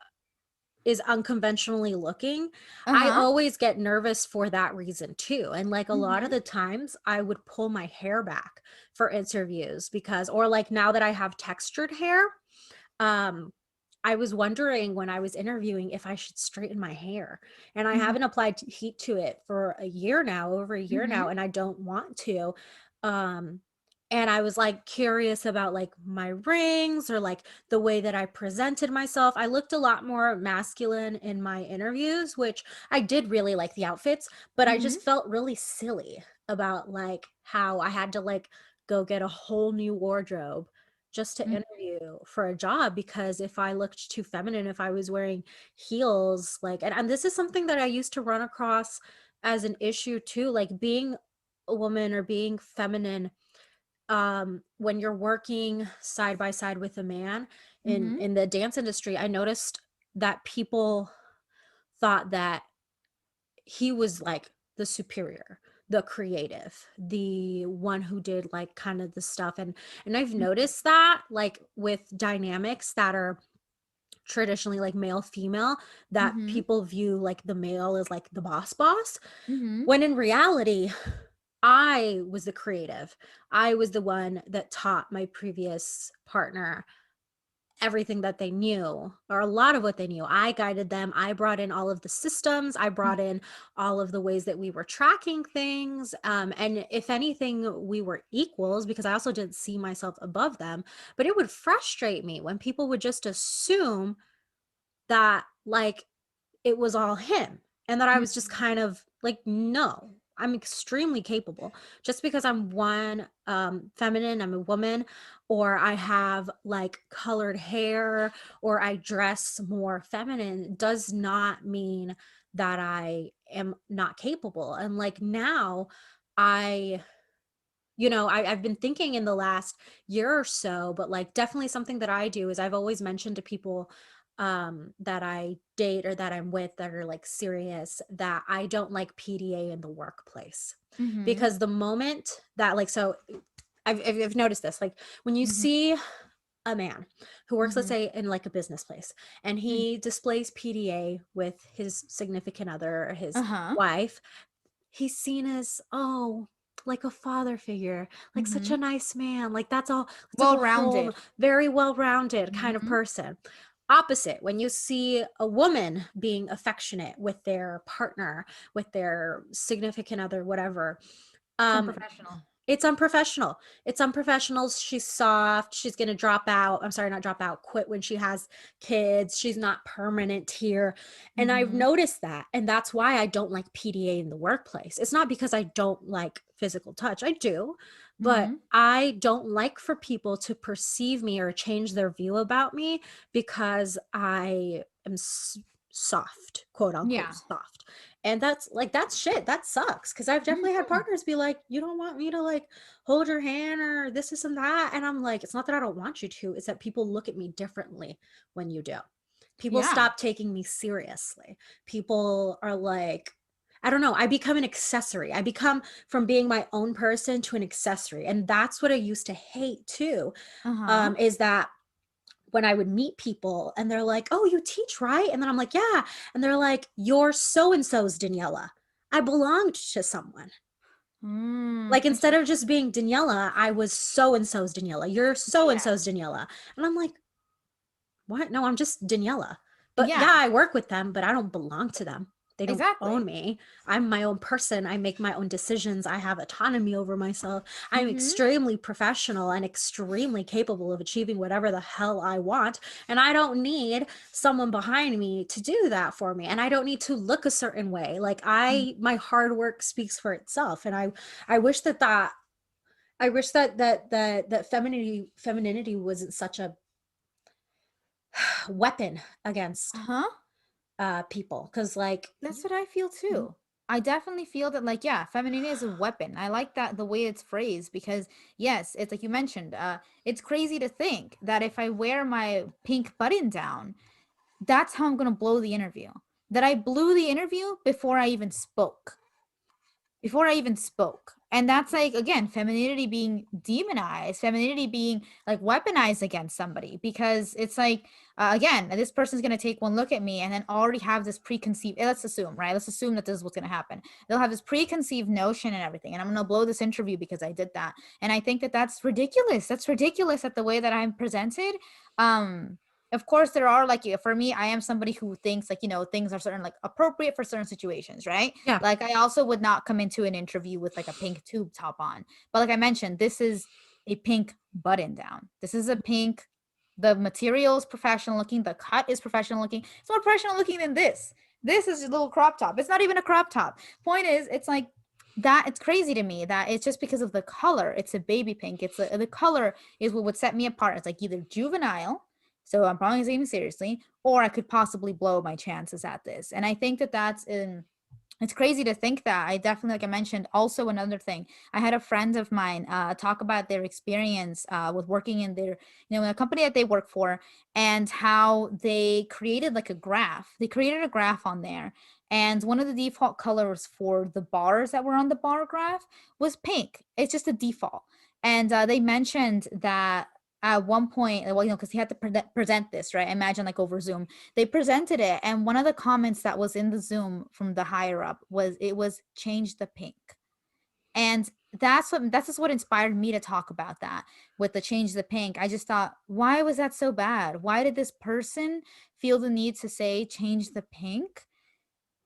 is unconventionally looking, I Uh-huh. always get nervous for that reason too. And like a lot of Mhm. the times I would pull my hair back for interviews, because, or like now that I have textured hair, um, I was wondering when I was interviewing if I should straighten my hair. And I Mhm. haven't applied heat to it for a year now, over a year now, Mhm. and I don't want to. Um, and I was like curious about like my rings or like the way that I presented myself. I looked a lot more masculine in my interviews, which I did really like the outfits, but I Mhm. just felt really silly about like how I had to like go get a whole new wardrobe just to Mhm. interview for a job, because if I looked too feminine, if I was wearing heels, like, and this is something that I used to run across as an issue too, like being a woman or being feminine, when you're working side by side with a man Mhm. in the dance industry, I noticed that people thought that he was like the superior, the creative, the one who did like kind of the stuff. And I've noticed that like with dynamics that are traditionally like male female, that Mhm. people view like the male as like the boss, Mhm. when in reality I was the creative. I was the one that taught my previous partner everything that they knew, or a lot of what they knew. I guided them. I brought in all of the systems. I brought in all of the ways that we were tracking things. And if anything, we were equals, because I also didn't see myself above them. But it would frustrate me when people would just assume that like it was all him, and that I was just Mhm. kind of like, no, I'm extremely capable. Just because I'm one, feminine, I'm a woman, or I have like colored hair, or I dress more feminine, does not mean that I am not capable. And like now I, I've been thinking in the last year or so, but like definitely something that I do is I've always mentioned to people that I date or that I'm with that are like serious, that I don't like PDA in the workplace. Mm-hmm. Because the moment that like, so I've noticed this, like when you Mm-hmm. see a man who works, let's Mm-hmm. say in like a business place, and he displays PDA with his significant other or his Uh-huh. wife, he's seen as, oh, like a father figure, like such Mm-hmm. a nice man, like that's all, it's like a whole Well-rounded. very well-rounded kind of Mm-hmm. person. Opposite, when you see a woman being affectionate with their partner, with their significant other, whatever, It's um unprofessional. it's unprofessional. It's unprofessional. She's soft. She's going to drop out. I'm sorry, not drop out, quit when she has kids. She's not permanent here. And I've Mm-hmm. noticed that. And that's why I don't like PDA in the workplace. It's not because I don't like physical touch. I do, but Mm-hmm. I don't like for people to perceive me or change their view about me because I am soft, quote unquote Yeah. soft. And that's like, that's shit. That sucks. Cause I've definitely had Mm-hmm. partners be like, you don't want me to like hold your hand or this and that. And I'm like, it's not that I don't want you to, it's that people look at me differently when you do. People Yeah. stop taking me seriously. People are like, I don't know. I become an accessory. I become from being my own person to an accessory. And that's what I used to hate too, Uh-huh. is that when I would meet people and they're like, oh, you teach, right? And then I'm like, yeah. And they're like, you're so and so's Daniela. I belonged to someone. Mm, Like instead of just interesting. being Daniela, I was so and so's Daniela. You're so and Yeah. so's Daniela. And I'm like, what? No, I'm just Daniela. But Yeah. yeah, I work with them, but I don't belong to them. They don't own Exactly. me. I'm my own person. I make my own decisions. I have autonomy over myself. I'm Mm-hmm. extremely professional and extremely capable of achieving whatever the hell I want. And I don't need someone behind me to do that for me. And I don't need to look a certain way. Like my hard work speaks for itself. And I wish that femininity wasn't such a weapon against Uh-huh. people, because like That's what I feel Mhm. too. I definitely feel that, like, yeah, femininity is a weapon. I like that the way it's phrased because, yes, it's like you mentioned, it's crazy to think that if I wear my pink button down, that's how I'm gonna blow the interview. That I blew the interview before I even spoke. Before I even spoke. And that's like, again, femininity being demonized, femininity being like weaponized against somebody because it's like, again, this person's going to take one look at me and then already have this preconceived, let's assume, right? Let's assume that this is what's going to happen. They'll have this preconceived notion and everything. And I'm going to blow this interview because I did that. And I think that that's ridiculous. That's ridiculous at the way that I'm presented. Of course there are, like, for me, I am somebody who thinks like, things are certain, like, appropriate for certain situations, right? Yeah. Like, I also would not come into an interview with like a pink tube top on, but like I mentioned, this is a pink button down. This is a pink, the material is professional looking, the cut is professional looking. It's more professional looking than this is a little crop top. It's not even a crop top. Point is, it's like that, it's crazy to me that it's just because of the color. It's a baby pink. It's the color is what would set me apart. It's like either juvenile, so I'm probably taking seriously, or I could possibly blow my chances at this. And I think that that's in, it's crazy to think that. I definitely, like I mentioned, also another thing, I had a friend of mine talk about their experience with working in their, in a company that they work for, and how they created like a graph. They created a graph on there, and one of the default colors for the bars that were on the bar graph was pink. It's just a default. And they mentioned that at one point, well, because he had to present this, right? Imagine like over Zoom, they presented it, and one of the comments that was in the Zoom from the higher up was, it was change the pink. And that's just what inspired me to talk about that with the change the pink. I just thought, why was that so bad? Why did this person feel the need to say change the pink?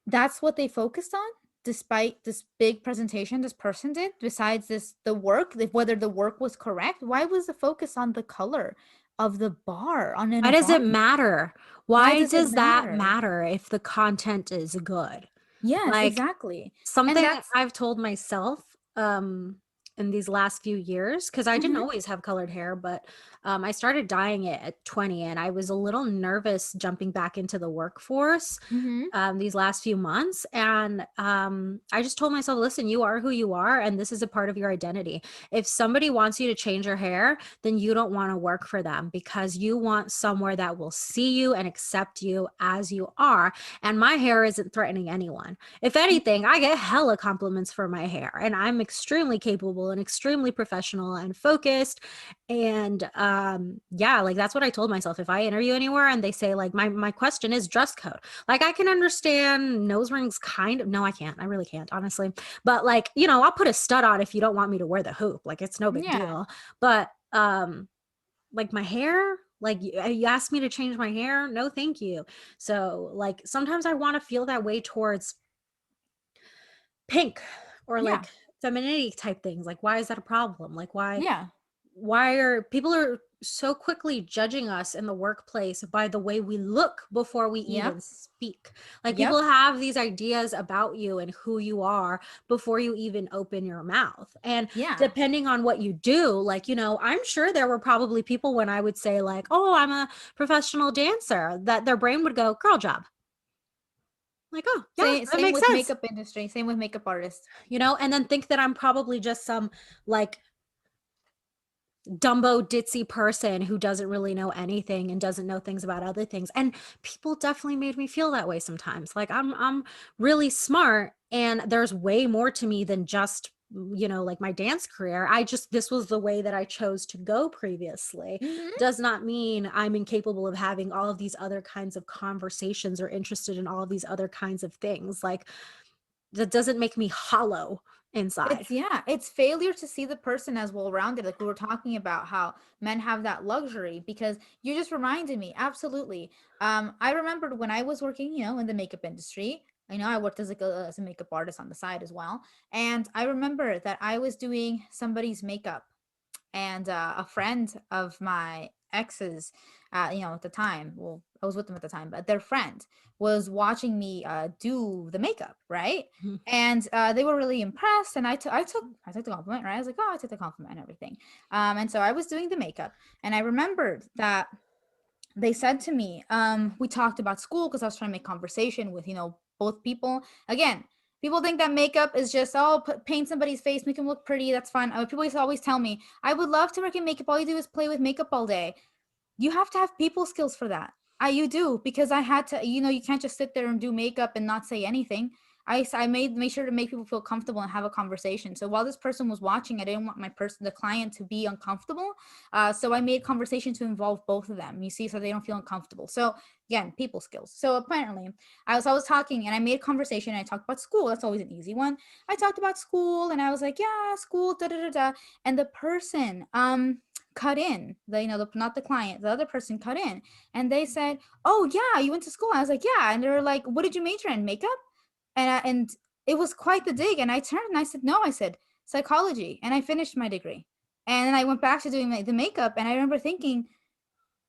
That's what they focused on, despite this big presentation this person did. Besides this, the work, whether the work was correct, why was the focus on the color of the bar on in Why a does bar? it matter? Why Why does it does that matter? matter if the content is good? Yes, Like exactly. And something that's I've told myself in these last few years, because I didn't Mm-hmm. always have colored hair, but I started dyeing it at 20, and I was a little nervous jumping back into the workforce Mm-hmm. these last few months. And I just told myself, listen, you are who you are, and this is a part of your identity. If somebody wants you to change your hair, then you don't want to work for them, because you want somewhere that will see you and accept you as you are. And my hair isn't threatening anyone. If anything, I get hella compliments for my hair, and I'm extremely capable and extremely professional and focused. And yeah, like that's what I told myself. If I interview anywhere and they say like my question is dress code, like I can understand nose rings kind of. No, I can't. I really can't, honestly. But like, you know, I'll put a stud on if you don't want me to wear the hoop. Like it's no big Yeah. deal. But like my hair, like you asked me to change my hair, no thank you. So like sometimes I want to feel that way towards pink or Yeah. like femininity type things. Like why is that a problem? Like Yeah. why are people are so quickly judging us in the workplace by the way we look before we even Yep. speak? Like Yep. people have these ideas about you and who you are before you even open your mouth. And Yeah. depending on what you do, like, you know, I'm sure there were probably people when I would say like, oh, I'm a professional dancer, that their brain would go, girl job. Like, oh yeah, Same that same makes with sense. makeup industry. Same with makeup artists. You know, and then think that I'm probably just some like Dumbo ditzy person who doesn't really know anything and doesn't know things about other things. And people definitely made me feel that way sometimes. Like I'm really smart, and there's way more to me than just, you know, like my dance career. I just, this was the way that I chose to go previously. Mm-hmm. Does not mean I'm incapable of having all of these other kinds of conversations or interested in all of these other kinds of things. Like that doesn't make me hollow inside. It's yeah, it's failure to see the person as well-rounded. Like we were talking about how men have that luxury because you just reminded me, absolutely. I remembered when I was working, in the makeup industry. I know I worked as a makeup artist on the side as well. And I remember that I was doing somebody's makeup, and a friend of my ex's, at the time, well, I was with them at the time, but their friend was watching me do the makeup, right? And they were really impressed, and I took the compliment, right? I was like, oh, I took the compliment and everything. And so I was doing the makeup, and I remembered that they said to me, we talked about school because I was trying to make conversation with, both people. Again, people think that makeup is just, oh, paint somebody's face, make them look pretty. That's fun. People used to always tell me, I would love to work in makeup. All you do is play with makeup all day. You have to have people skills for that. You do, because I had to, you can't just sit there and do makeup and not say anything. I made sure to make people feel comfortable and have a conversation. So while this person was watching, I didn't want the client, to be uncomfortable. So I made conversation to involve both of them. You see, so they don't feel uncomfortable. So again, people skills. So apparently, I was talking, and I made conversation. And I talked about school. That's always an easy one. I talked about school, and I was like, yeah, school, da da da da. And the person cut in, not the client, the other person cut in, and they said, oh yeah, you went to school. I was like, yeah. And they were like, what did you major in? Makeup? And it was quite the dig. And I turned and I said, no. I said psychology, and I finished my degree. And then I went back to doing the makeup, and I remember thinking,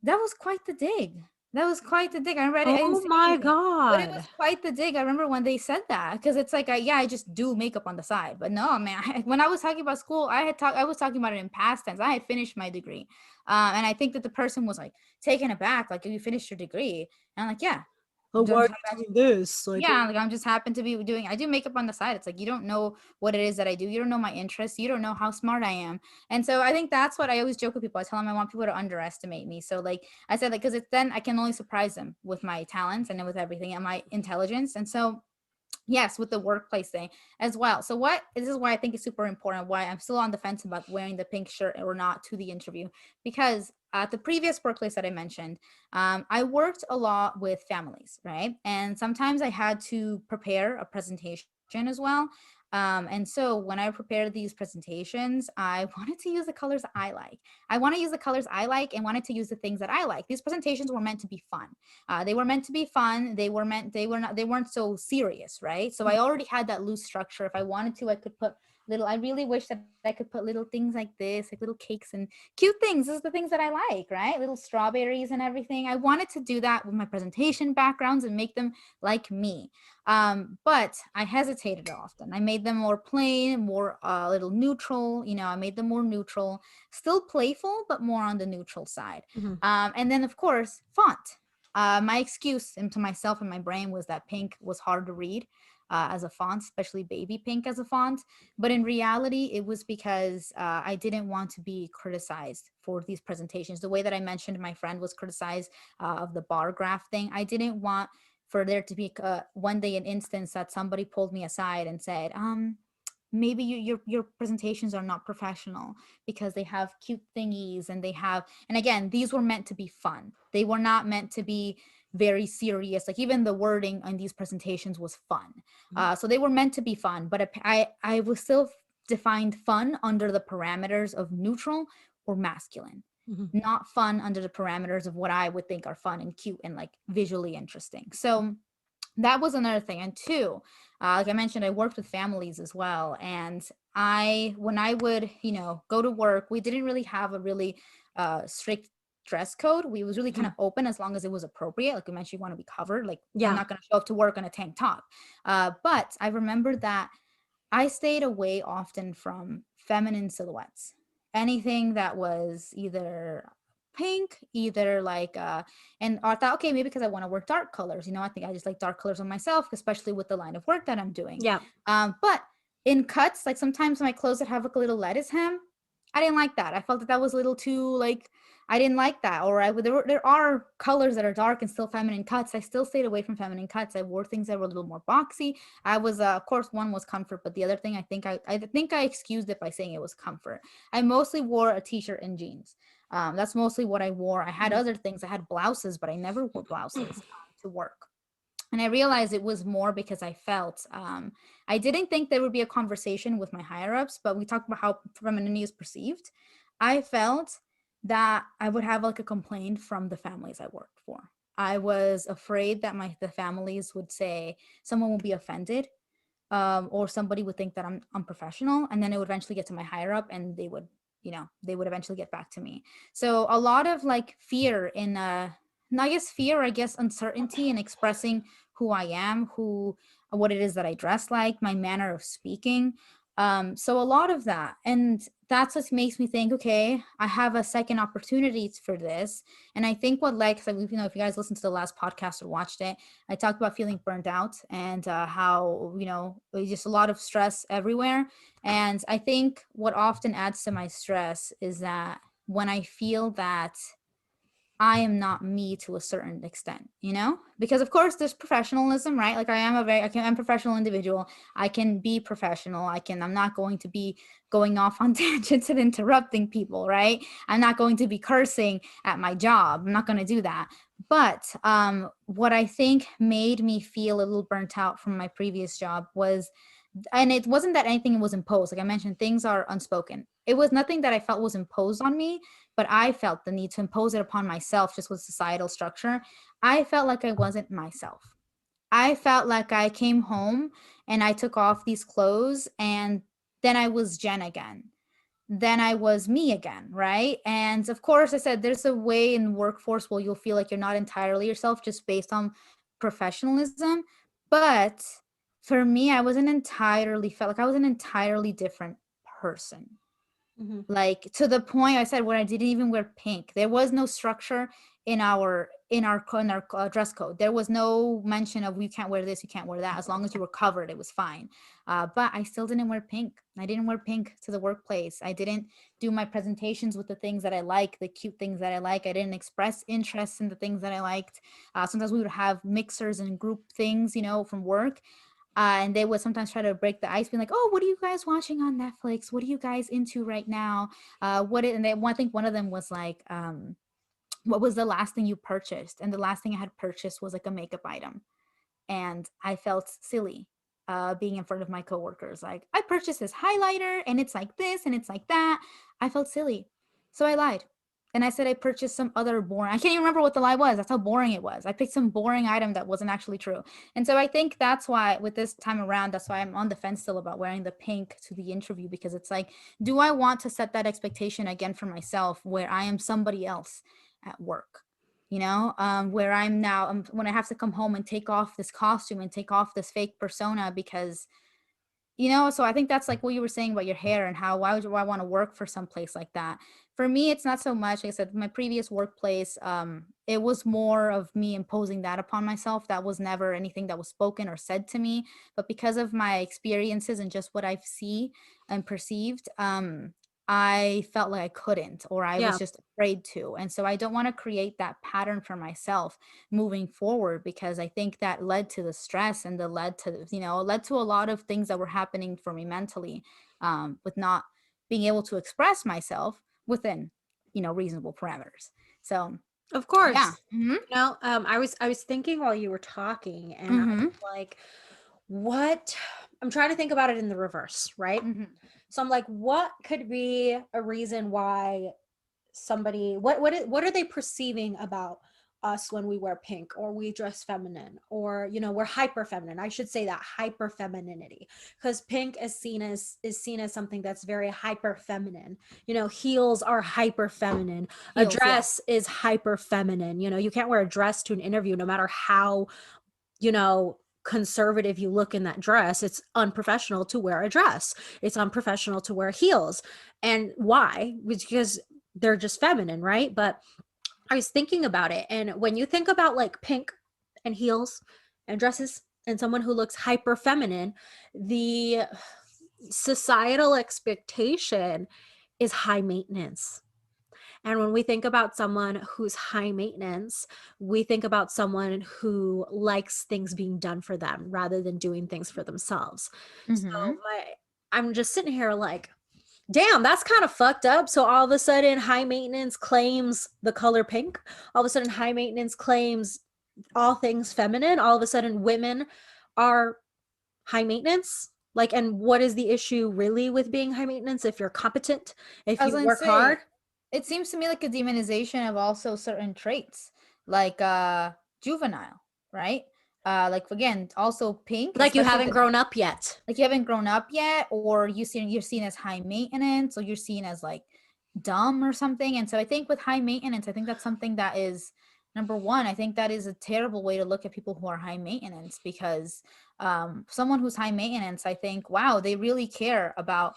that was quite the dig. That was quite the dig. I remember I didn't Oh say my anything, but it God. was quite the dig. I remember when they said that, because it's like, I just do makeup on the side. But no, man, when I was talking about school, I was talking about it in past tense. I had finished my degree, and I think that the person was like taken aback, like, you finished your degree, and I'm like, yeah. Oh, why are Just you doing this? Like, yeah, like I'm just happen to be I do makeup on the side. It's like, you don't know what it is that I do. You don't know my interests. You don't know how smart I am. And so I think that's what I always joke with people. I tell them I want people to underestimate me. So like I said, like, because it's then I can only surprise them with my talents and with everything and my intelligence. And so yes, with the workplace thing as well. So this is why I think it's super important, why I'm still on the fence about wearing the pink shirt or not to the interview, because at the previous workplace that I mentioned, I worked a lot with families, right? And sometimes I had to prepare a presentation as well. And so when I prepared these presentations, I wanted to use the colors I like. I want to use the colors I like and wanted to use the things that I like. These presentations were meant to be fun. They were meant to be fun. They weren't so serious, right? So I already had that loose structure. If I wanted to, I could put I really wish that I could put little things like this, like little cakes and cute things. This is the things that I like, right? Little strawberries and everything. I wanted to do that with my presentation backgrounds and make them like me. But I hesitated often. I made them more plain, more a little neutral. I made them more neutral, still playful, but more on the neutral side. Mm-hmm. And then, of course, font. My excuse into myself and my brain was that pink was hard to read as a font, especially baby pink as a font. But in reality, it was because I didn't want to be criticized for these presentations. The way that I mentioned my friend was criticized of the bar graph thing, I didn't want for there to be one day an instance that somebody pulled me aside and said, maybe your presentations are not professional because they have cute thingies and again, these were meant to be fun. They were not meant to be very serious. Like even the wording on these presentations was fun. So they were meant to be fun, but I was still defined fun under the parameters of neutral or masculine. Mm-hmm. Not fun under the parameters of what I would think are fun and cute and like visually interesting. So that was another thing. And two, like I mentioned, I worked with families as well. And when I would, go to work, we didn't really have a really strict dress code. We was really kind of open as long as it was appropriate. Like I mentioned, you want to be covered. Like I'm not going to show up to work on a tank top. But I remember that I stayed away often from feminine silhouettes. Anything that was either pink, either like and I thought, okay, maybe because I want to work dark colors, I think I just like dark colors on myself, especially with the line of work that I'm doing. Yeah. But in cuts, like sometimes my clothes that have like a little lettuce hem, I didn't like that. I felt that was a little too like I didn't like that. Or there are colors that are dark and still feminine cuts. I still stayed away from feminine cuts. I wore things that were a little more boxy. I was, of course, one was comfort, but the other thing I think I excused it by saying it was comfort. I mostly wore a t-shirt and jeans. That's mostly what I wore. I had other things. I had blouses, but I never wore blouses to work. And I realized it was more because I felt I didn't think there would be a conversation with my higher ups, but we talked about how femininity is perceived. I felt that I would have like a complaint from the families I worked for. I was afraid that the families would say someone would be offended, or somebody would think that I'm unprofessional, and then it would eventually get to my higher up, and they would eventually get back to me. So a lot of like fear in I guess uncertainty in expressing who I am, what it is that I dress like, my manner of speaking. So a lot of that, and that's what makes me think, okay, I have a second opportunity for this. And I think if you guys listened to the last podcast or watched it, I talked about feeling burnt out and how, just a lot of stress everywhere. And I think what often adds to my stress is that when I feel that I am not me to a certain extent, because of course there's professionalism, right? Like I'm a professional individual. I can be professional. I'm not going to be going off on tangents and interrupting people, right? I'm not going to be cursing at my job. I'm not going to do that. But what I think made me feel a little burnt out from my previous job was, and it wasn't that anything was imposed. Like I mentioned, things are unspoken. It was nothing that I felt was imposed on me, but I felt the need to impose it upon myself just with societal structure. I felt like I wasn't myself. I felt like I came home and I took off these clothes and then I was Jen again. Then I was me again, right? And of course, I said there's a way in workforce where you'll feel like you're not entirely yourself just based on professionalism. But for me, felt like I was an entirely different person. Mm-hmm. Like to the point I said where I didn't even wear pink. There was no structure in our dress code. There was no mention of you can't wear this, you can't wear that. As long as you were covered, it was fine. But I still didn't wear pink. I didn't wear pink to the workplace. I didn't do my presentations with the things that I like, the cute things that I like. I didn't express interest in the things that I liked. Sometimes we would have mixers and group things, from work. And they would sometimes try to break the ice, being like, "Oh, what are you guys watching on Netflix? What are you guys into right now? I think one of them was like, what was the last thing you purchased?" And the last thing I had purchased was like a makeup item, and I felt silly being in front of my coworkers. Like, I purchased this highlighter, and it's like this, and it's like that. I felt silly, so I lied. And I said I purchased some other boring. I can't even remember what the lie was. That's how boring it was. I picked some boring item that wasn't actually true. And so I think that's why with this time around, that's why I'm on the fence still about wearing the pink to the interview, because it's like, do I want to set that expectation again for myself where I am somebody else at work? where I'm now, when I have to come home and take off this costume and take off this fake persona because, so I think that's like what you were saying about your hair and how, why would I want to work for some place like that? For me, it's not so much, like I said, my previous workplace, it was more of me imposing that upon myself. That was never anything that was spoken or said to me, but because of my experiences and just what I've seen and perceived, I felt like I couldn't, or I was Yeah, just afraid to. And so I don't want to create that pattern for myself moving forward, because I think that led to the stress and led to a lot of things that were happening for me mentally, with not being able to express myself within, reasonable parameters. So of yeah. course. Mm-hmm. I was thinking while you were talking, and I Mm-hmm. was like, what? I'm trying to think about it in the reverse, right? Mm-hmm. So I'm like, what could be a reason why somebody, what are they perceiving about us when we wear pink or we dress feminine, or we're hyper feminine? I should say that, hyper femininity, because pink is seen as something that's very hyper feminine. Heels are hyper feminine. A Heels, yeah. dress is hyper feminine. You can't wear a dress to an interview no matter how you know conservative you look in that dress. It's unprofessional to wear a dress. It's unprofessional to wear heels. And why? Because they're just feminine, right? But I was thinking about it, and when you think about like pink and heels and dresses and someone who looks hyper feminine, the societal expectation is high maintenance. And when we think about someone who's high maintenance, we think about someone who likes things being done for them rather than doing things for themselves. So Mm-hmm. I'm just sitting here like, damn, that's kind of fucked up. So all of a sudden, high maintenance claims the color pink. All of a sudden, high maintenance claims all things feminine. All of a sudden, women are high maintenance. Like, and what is the issue really with being high maintenance? If you're competent, if I was you gonna work hard, say, it seems to me like a demonization of also certain traits, like juvenile, right? Like again, also pink, like you especially haven't grown up yet. like you haven't grown up yet, or you're seen as high maintenance, or you're seen as like dumb or something. And so I think with high maintenance, I think that's something that is number one. I think that is a terrible way to look at people who are high maintenance, because someone who's high maintenance, I think, wow, they really care about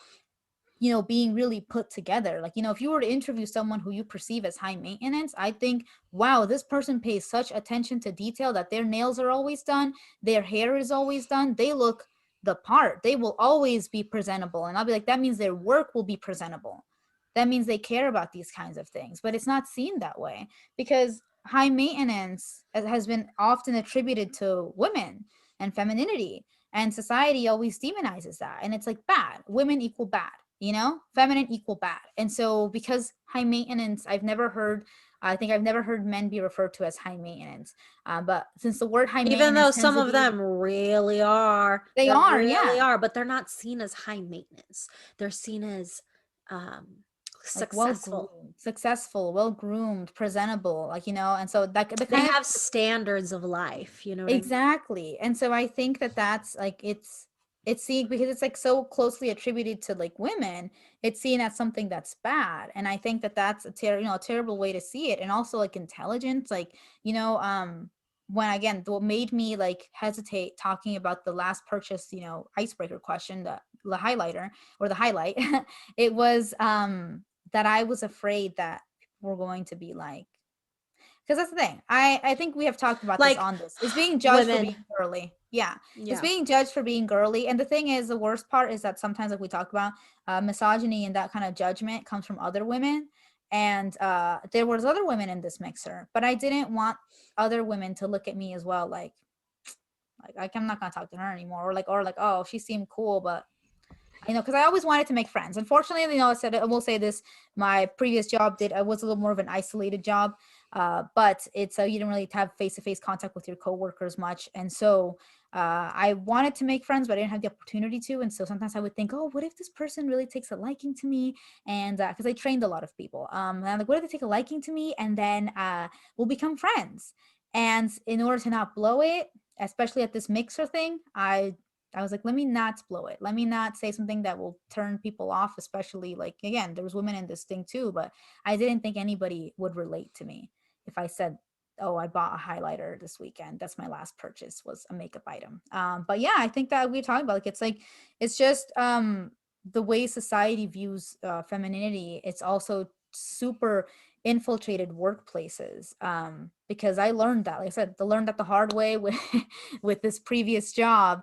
being really put together. Like, if you were to interview someone who you perceive as high maintenance, I think, wow, this person pays such attention to detail, that their nails are always done, their hair is always done, they look the part, they will always be presentable. And I'll be like, that means their work will be presentable. That means they care about these kinds of things. But it's not seen that way, because high maintenance has been often attributed to women and femininity. And society always demonizes that. And it's like bad. Women equal bad, feminine equal bad. And so because high maintenance, I think I've never heard men be referred to as high maintenance. But since the word high Even though maintenance tends some to of be, them really are, they they are, really yeah, are, but they're not seen as high maintenance. They're seen as like well successful. groomed, successful, well groomed, presentable, like, and so that the They kind of have standards of life, you know what I mean? exactly. And so I think that that's like it's seen, because it's like so closely attributed to like women, it's seen as something that's bad. And I think that that's a terrible way to see it. And also like intelligence, like, when again, what made me like hesitate talking about the last purchase, icebreaker question, the highlighter or the highlight, it was that I was afraid that we're going to be like, because that's the thing. I think we have talked about this Like on this. Is being judged for women. being girly. Yeah. It's Yeah. being judged for being girly. And the thing is, the worst part is that sometimes, like we talked about, misogyny and that kind of judgment comes from other women. And there was other women in this mixer, but I didn't want other women to look at me as well, like I'm not gonna talk to her anymore, or like, oh, she seemed cool, but because I always wanted to make friends. Unfortunately, I will say this: my previous job was a little more of an isolated job, but it's you didn't really have face-to-face contact with your coworkers much, and so I wanted to make friends, but I didn't have the opportunity to. And so sometimes I would think, oh, what if this person really takes a liking to me? And because I trained a lot of people, and I'm like, what if they take a liking to me, and then we'll become friends? And in order to not blow it, especially at this mixer thing, I was like, let me not blow it. Let me not say something that will turn people off, especially like, again, there was women in this thing too, but I didn't think anybody would relate to me if I said oh, I bought a highlighter this weekend. That's my last purchase, was a makeup item. But yeah, I think that we're talking about, like, it's just the way society views femininity. It's also super infiltrated workplaces, because I learned that, like I said, learned that the hard way with with this previous job,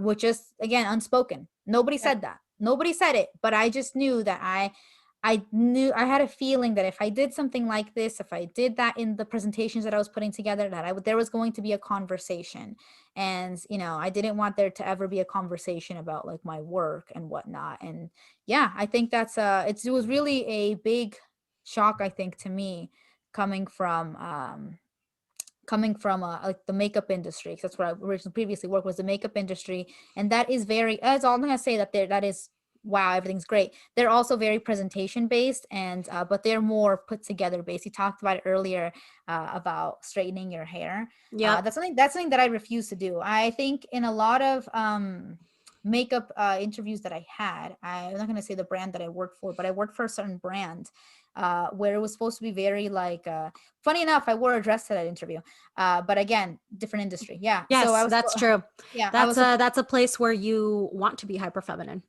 which is, again, unspoken. Nobody Yep. said that. Nobody said it, but I just knew that I knew, I had a feeling that if I did something like this, if I did that in the presentations that I was putting together, that there was going to be a conversation. And, I didn't want there to ever be a conversation about like my work and whatnot. And yeah, I think that's it was really a big shock, I think, to me, coming from like the makeup industry, because that's what I originally previously worked, was the makeup industry. And that is very, that's all I'm gonna say, that is, wow, everything's great. They're also very presentation based, and but they're more put together based. You talked about it earlier, about straightening your hair. Yep. That's something that I refuse to do. I think in a lot of makeup interviews that I had, I'm not going to say the brand that I worked for, but I worked for a certain brand where it was supposed to be very like funny enough, I wore a dress to that interview, but again, different industry. Yeah, so Yes, that's true. yeah, I That's was a place where you want to be hyper feminine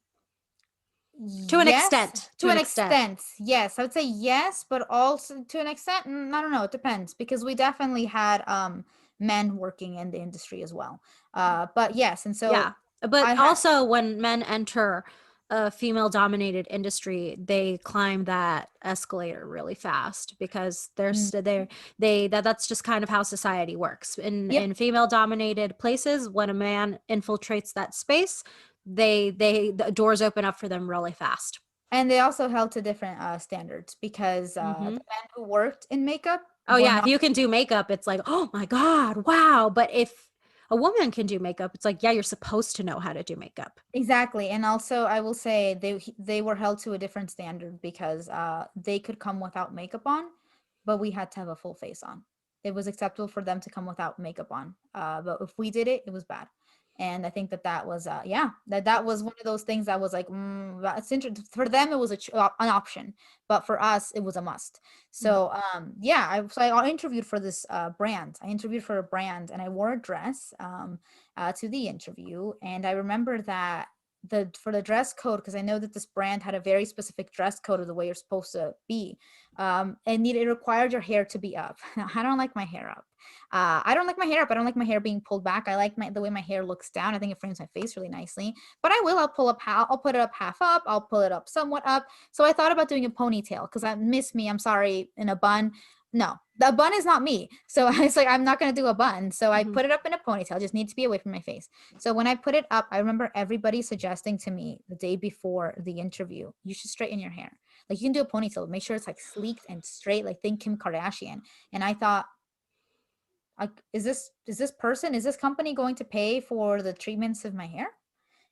to an yes, extent. To to an an extent. extent. Yes, I would say yes, but also to an extent, I don't know, it depends, because we definitely had men working in the industry as well. But yes, and Yeah. so But I had also when men enter a female dominated industry, they climb that escalator really fast because mm, that's just kind of how society works. yep. In female dominated places, when a man infiltrates that space, the doors open up for them really fast. And they also held to different standards, because the Hmm. men who worked in makeup Oh were yeah, if not. you can do makeup, it's like, oh my God, wow. But if a woman can do makeup, it's like, yeah, you're supposed to know how to do makeup. Exactly. And also I will say they were held to a different standard, because they could come without makeup on, but we had to have a full face on. It was acceptable for them to come without makeup on. But if we did it, it was bad. And I think that was yeah, that was one of those things that was like, that's interesting. For them it was an option, but for us it was a must. Mhm. So yeah, I interviewed for this brand. I interviewed for a brand, and I wore a dress to the interview. And I remember that for the dress code, because I know that this brand had a very specific dress code of the way you're supposed to be. It required your hair to be up. I don't like my hair up. I don't like my hair up. I don't like my hair being pulled back. I like the way my hair looks down. I think it frames my face really nicely. But I'll put it up half up. I'll pull it up somewhat up. So I thought about doing a ponytail, because I miss me. I'm sorry, in a bun. No, the bun is not me. So I was like, I'm not going to do a bun. So I Mhm. put it up in a ponytail, just need to be away from my face. So when I put it up, I remember everybody suggesting to me the day before the interview, you should straighten your hair. Like, you can do a ponytail, make sure it's like sleek and straight, like think Kim Kardashian. And I thought, like, is this company going to pay for the treatments of my hair?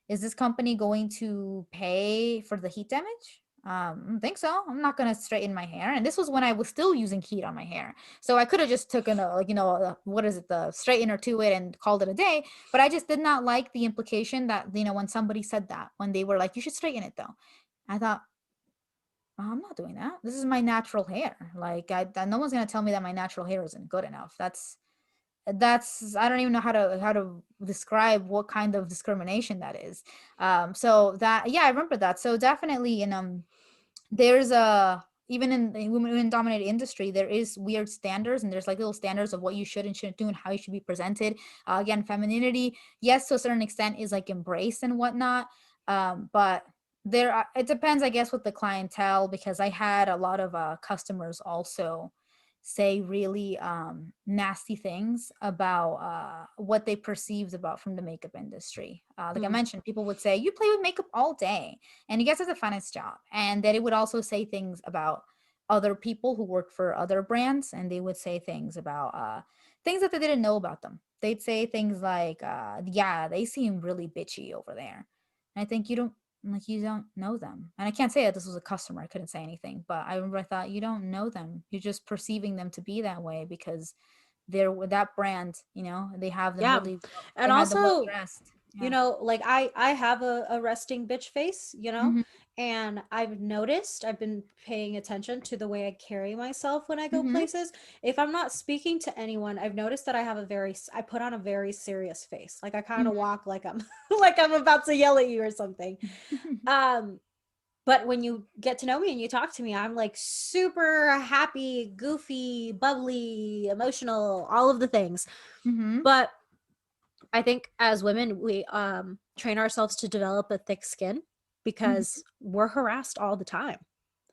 Is this company going to pay for the heat damage? I don't think so. I'm not gonna straighten my hair. And this was when I was still using heat on my hair. So I could have just taken what is it, the straightener to it, and called it a day. But I just did not like the implication that, when somebody said that, when they were like, you should straighten it though. I thought, "Oh, I'm not doing that. This is my natural hair. Like, no one's gonna tell me that my natural hair isn't good enough. That's I don't even know how to describe what kind of discrimination that is. So that, yeah, I remember that. So definitely, there's a even in the women dominated industry, there is weird standards, and there's like little standards of what you should and shouldn't do and how you should be presented. Again, femininity, yes, to a certain extent, is like embraced and whatnot. But it depends, I guess, with the clientele, because I had a lot of customers also say really nasty things about what they perceived about from the makeup industry. Like I Mm. mentioned, people would say, you play with makeup all day and you guys have the funnest job. And then it would also say things about other people who work for other brands, and they would say things about things that they didn't know about them. They'd say things like, yeah, they seem really bitchy over there. And I think you don't know them. And I can't say that this was a customer. I couldn't say anything, but I remember I thought, you don't know them. You're just perceiving them to be that way because they're with that brand, they have them Yeah. really, And they had them well also dressed. You Yeah. know, like I have a resting bitch face, you know, Mm-hmm. and I've noticed, I've been paying attention to the way I carry myself when I go Mm-hmm. places. If I'm not speaking to anyone, I've noticed that I put on a very serious face. Like I kind of walk like I'm like I'm about to yell at you or something. Mm-hmm. Um but when you get to know me and you talk to me, I'm like super happy, goofy, bubbly, emotional, all of the things. Mm-hmm. But I think as women, we train ourselves to develop a thick skin Mm-hmm. because we're harassed all the time.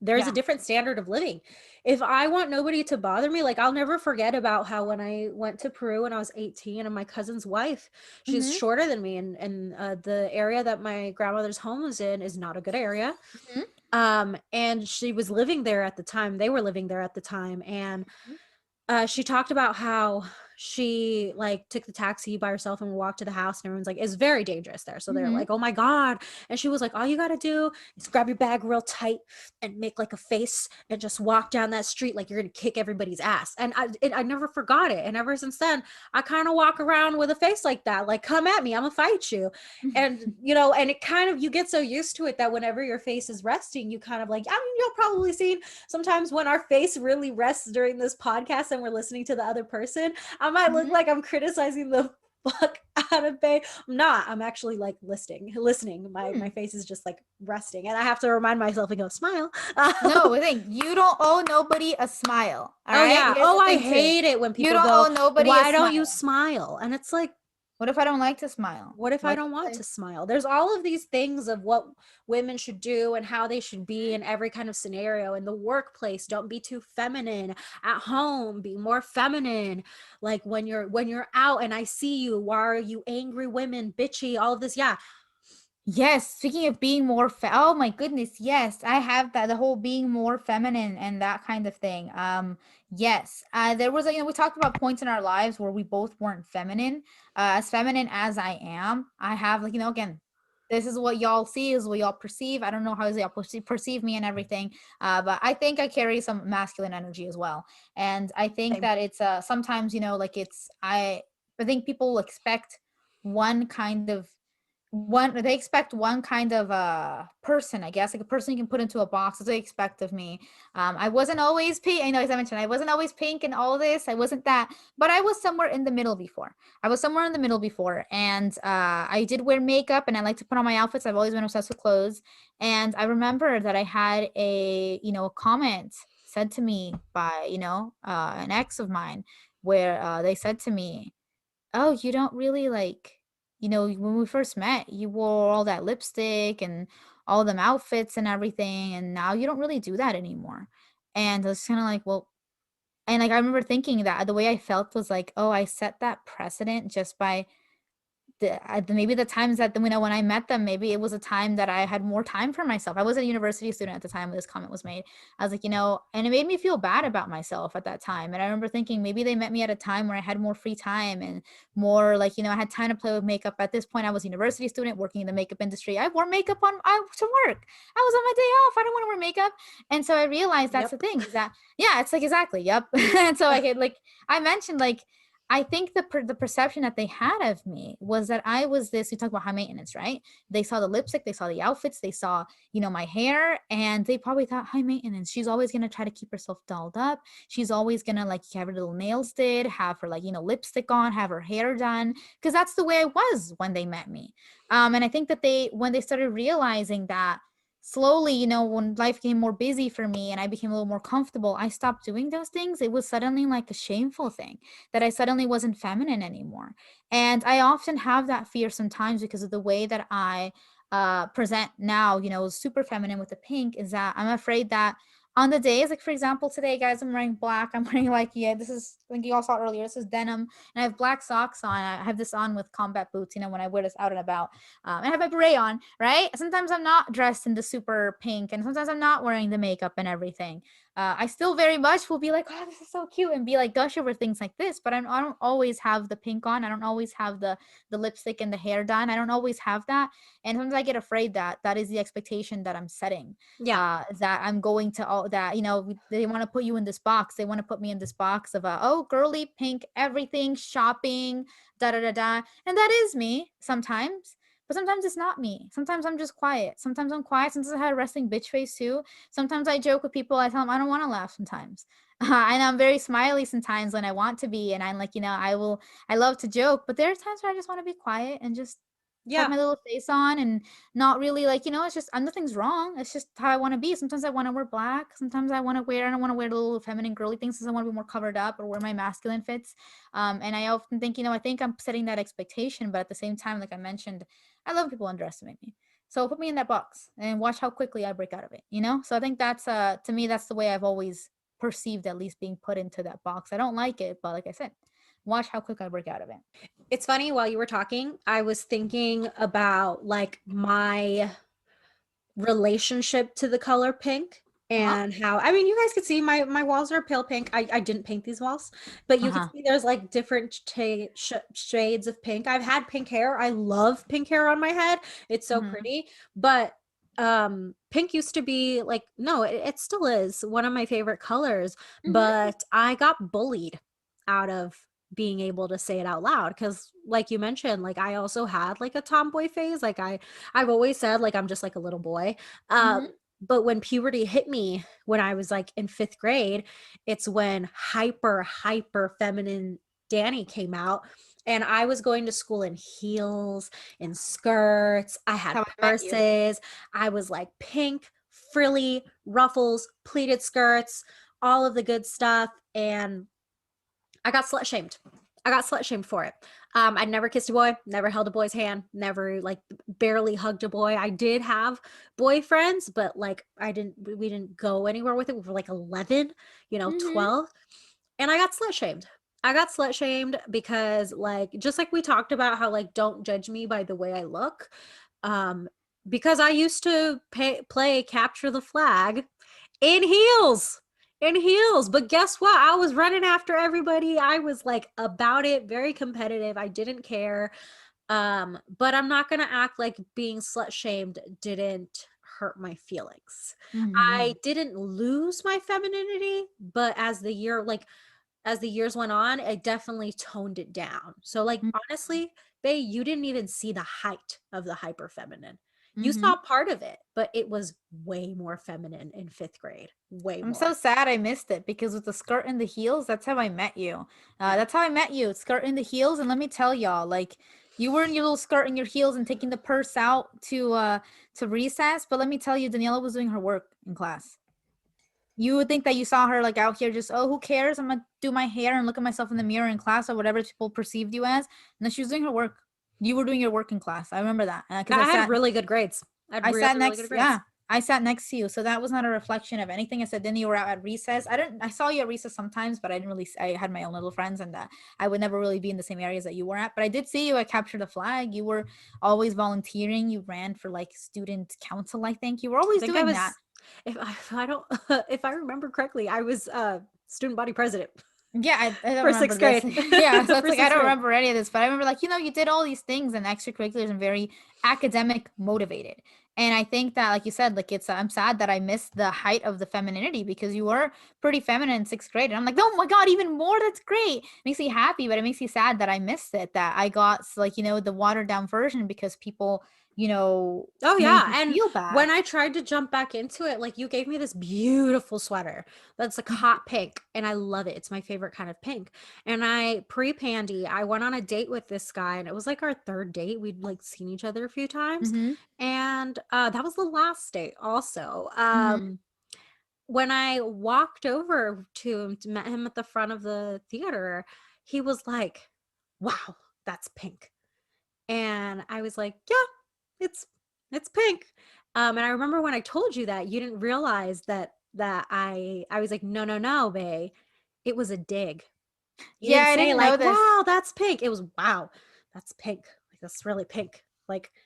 There's a Yeah. different standard of living. If I want nobody to bother me, like I'll never forget about how when I went to Peru when I was 18 and my cousin's wife, she's Mm-hmm. shorter than me, and the area that my grandmother's home was in is not a good area. Mm-hmm. And she was living there at the time. They were living there at the time, and Mm-hmm. she talked about how she like took the taxi by herself and walked to the house, and everyone's like, it's very dangerous there. So they're Mm-hmm. like, oh my God. And she was like, all you got to do is grab your bag real tight and make like a face and just walk down that street like you're going to kick everybody's ass. And I never forgot it. And ever since then, I kind of walk around with a face like that, like, come at me, I'm gonna fight you. And, you know, and it kind of, you get so used to it that whenever your face is resting, you kind of like, I mean, you'll probably see sometimes when our face really rests during this podcast and we're listening to the other person, I might look Mm-hmm. like I'm criticizing the fuck out of Bay. I'm not. I'm actually like listening. My face is just like resting, and I have to remind myself and go smile. No, the thing, you don't owe nobody a smile. All Oh right. yeah. Here's Oh, the I thing too. hate it when You people don't go, owe nobody a "Why don't you smile. smile?" And it's like, What if I don't like to smile? what if I What don't if want I? to smile? There's all of these things of what women should do and how they should be in every kind of scenario. In the workplace, don't be too feminine. At home, be more feminine. Like when you're out and I see you, why are you angry women, bitchy, all of this? Yeah. Yes, speaking of being more oh my goodness, yes, I have that, the whole being more feminine and that kind of thing. Yes. There was we talked about points in our lives where we both weren't feminine. As feminine as I am, I have like, again, this is what y'all see, is what y'all perceive. I don't know how y'all perceive me and everything. But I think I carry some masculine energy as well. And I think Same. that it's sometimes, like I think people expect one kind of they expect one kind of person, I guess, like a person you can put into a box. That's what they expect of me. I wasn't always pink. I know, as I mentioned, I wasn't always pink and all this. I wasn't that, but I was somewhere in the middle before. And I did wear makeup, and I like to put on my outfits. I've always been obsessed with clothes. And I remember that I had a comment said to me by an ex of mine, where they said to me, "Oh, you don't really like, when we first met, you wore all that lipstick and all them outfits and everything, and now you don't really do that anymore." And I was kind of like, well, and like I remember thinking that the way I felt was like, oh, I set that precedent just by maybe the times that when I met them, maybe it was a time that I had more time for myself. I was a university student at the time when this comment was made. I was like, and it made me feel bad about myself at that time. And I remember thinking maybe they met me at a time where I had more free time and more like, I had time to play with makeup. At this point, I was a university student working in the makeup industry. I wore makeup to work. I was on my day off. I don't want to wear makeup. And so I realized that's the Yep. thing, is that, yeah, it's like, exactly. Yep. And so I mentioned, like, I think the perception that they had of me was that I was this. We talk about high maintenance, right? They saw the lipstick, they saw the outfits, they saw my hair, and they probably thought, high maintenance. She's always gonna try to keep herself dolled up. She's always gonna like have her little nails did, have her like lipstick on, have her hair done, because that's the way I was when they met me. And I think that when they started realizing that slowly, when life became more busy for me and I became a little more comfortable, I stopped doing those things. It was suddenly like a shameful thing that I suddenly wasn't feminine anymore. And I often have that fear sometimes because of the way that I present now, super feminine with the pink, is that I'm afraid that on the days, like for example, today, guys, I'm wearing black. I'm wearing this is, like you all saw earlier, this is denim, and I have black socks on. I have this on with combat boots, when I wear this out and about. And I have my beret on, right? Sometimes I'm not dressed in the super pink, and sometimes I'm not wearing the makeup and everything. I still very much will be like, oh, this is so cute, and be like gush over things like this, but I don't always have the pink on. I don't always have the lipstick and the hair done. I don't always have that. And sometimes I get afraid that that is the expectation that I'm setting, Yeah. that I'm going to about that, they want to put you in this box. They want to put me in this box of, oh, girly pink, everything, shopping, da da da da. And that is me sometimes. But sometimes it's not me. Sometimes I'm just quiet. Sometimes I'm quiet. Sometimes I have a resting bitch face too. Sometimes I joke with people. I tell them I don't want to laugh sometimes. And I'm very smiley sometimes when I want to be. And I'm like, I love to joke. But there are times where I just want to be quiet and just have Yeah. my little face on and not really like, it's just, nothing's wrong. It's just how I want to be. Sometimes I want to wear black. Sometimes I don't want to wear little feminine girly things. Sometimes I want to be more covered up or wear my masculine fits. And I often think, I think I'm setting that expectation, but at the same time, like I mentioned, I love people underestimate me. So put me in that box and watch how quickly I break out of it, So I think that's, to me, that's the way I've always perceived at least being put into that box. I don't like it, but like I said, watch how quick I break out of it. It's funny, while you were talking, I was thinking about like my relationship to the color pink Uh-huh. and how, I mean, you guys could see my walls are pale pink. I didn't paint these walls, but you can Uh-huh. see there's like different shades of pink. I've had pink hair. I love pink hair on my head. It's so Mm-hmm. pretty. But pink used to be like, no, it still is one of my favorite colors, Mm-hmm. but I got bullied out of being able to say it out loud because, like you mentioned, like I also had like a tomboy phase. Like I've always said like I'm just like a little boy. Mm-hmm. But when puberty hit me when I was like in 5th grade, it's when hyper feminine Danny came out, and I was going to school in heels and skirts. I had How I met you. purses. I was like pink, frilly, ruffles, pleated skirts, all of the good stuff. And I got slut shamed. I got slut shamed for it. I'd never kissed a boy, never held a boy's hand, never like barely hugged a boy. I did have boyfriends, but like we didn't go anywhere with it. We were like 11, Mm-hmm. 12. And I got slut shamed. I got slut shamed because like, just like we talked about how like, don't judge me by the way I look. Um, because I used to play capture the flag in heels, in heels. But guess what? I was running after everybody. I was like about it, very competitive. I didn't care. But I'm not gonna act like being slut shamed didn't hurt my feelings. Mm-hmm. I didn't lose my femininity, but as the years went on, I definitely toned it down. So like honestly, Bae, you didn't even see the height of the hyper feminine. You Mm-hmm. saw part of it, but it was way more feminine in 5th grade. Way I'm so more. sad I missed it because with the skirt and the heels, that's how I met you. That's how I met you. Skirt and the heels, and let me tell y'all, like you were in your little skirt and your heels and taking the purse out to recess. But let me tell you, Daniela was doing her work in class. You would think that you saw her like out here just, oh, who cares? I'm gonna do my hair and look at myself in the mirror in class or whatever people perceived you as. And then she was doing her work. You were doing your work in class. I remember that because I had really good grades. I had I really, sat really good next, grades. yeah, I sat next to you. So that was not a reflection of anything. I said, then you were out at recess. I saw you at recess sometimes, but I didn't really, I had my own little friends and I would never really be in the same areas that you were at. But I did see you at Capture the Flag. You were always volunteering. You ran for like student council, I think. You were I always think I doing that. was, if I don't, if I remember correctly, I was student body president Yeah, I don't for remember 6th this. grade. Yeah, so it's For like I 6th don't grade. remember any of this, but I remember like, you did all these things and extracurriculars and very academic motivated. And I think that, like you said, like I'm sad that I missed the height of the femininity because you were pretty feminine in 6th grade. And I'm like, oh my God, even more. That's great. Makes me happy, but it makes me sad that I missed it, that I got like, the watered down version because people, Oh made yeah, you and feel bad. when I tried to jump back into it, like you gave me this beautiful sweater that's like Mhm. hot pink, and I love it. It's my favorite kind of pink. And I pre-pandy, I went on a date with this guy, and it was like our 3rd date. We'd like seen each other a few times, Mhm. and that was the last date. Also, Mhm. when I walked over to him, met him at the front of the theater, he was like, "Wow, that's pink." And I was like, "Yeah, it's it's pink." And I remember when I told you that, you didn't realize that I was like, "No, no, no, babe. It was a dig." You Yeah, didn't I say didn't know like, this. "Wow, that's pink." It was, "Wow, that's pink. Like that's really pink."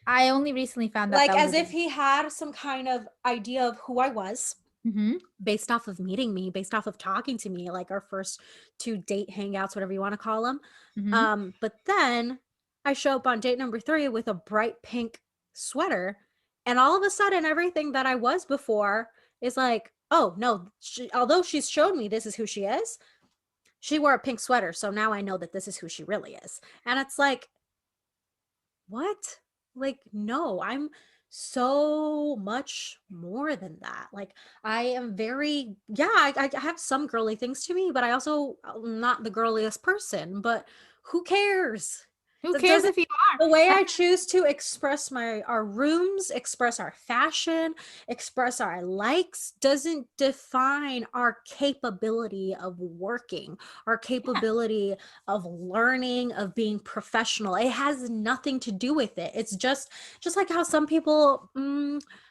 I only recently found out Like that was a as if thing. he had some kind of idea of who I was Mhm. based off of meeting me, based off of talking to me, like our first 2 date hangouts, whatever you want to call them. Mhm. But then I show up on date number 3 with a bright pink sweater, and all of a sudden everything that I was before is like, oh no, although she's shown me this is who she is, she wore a pink sweater, so now I know that this is who she really is. And it's like, what? Like, no, I'm so much more than that. Like, I am very, yeah, I have some girly things to me, but I also am not the girliest person. But who cares? Who That cares doesn't, if you the way are? I choose to express our rooms, express our fashion, express our likes doesn't define our capability of working, our Yeah, capability of learning, of being professional. It has nothing to do with it. It's just like how some people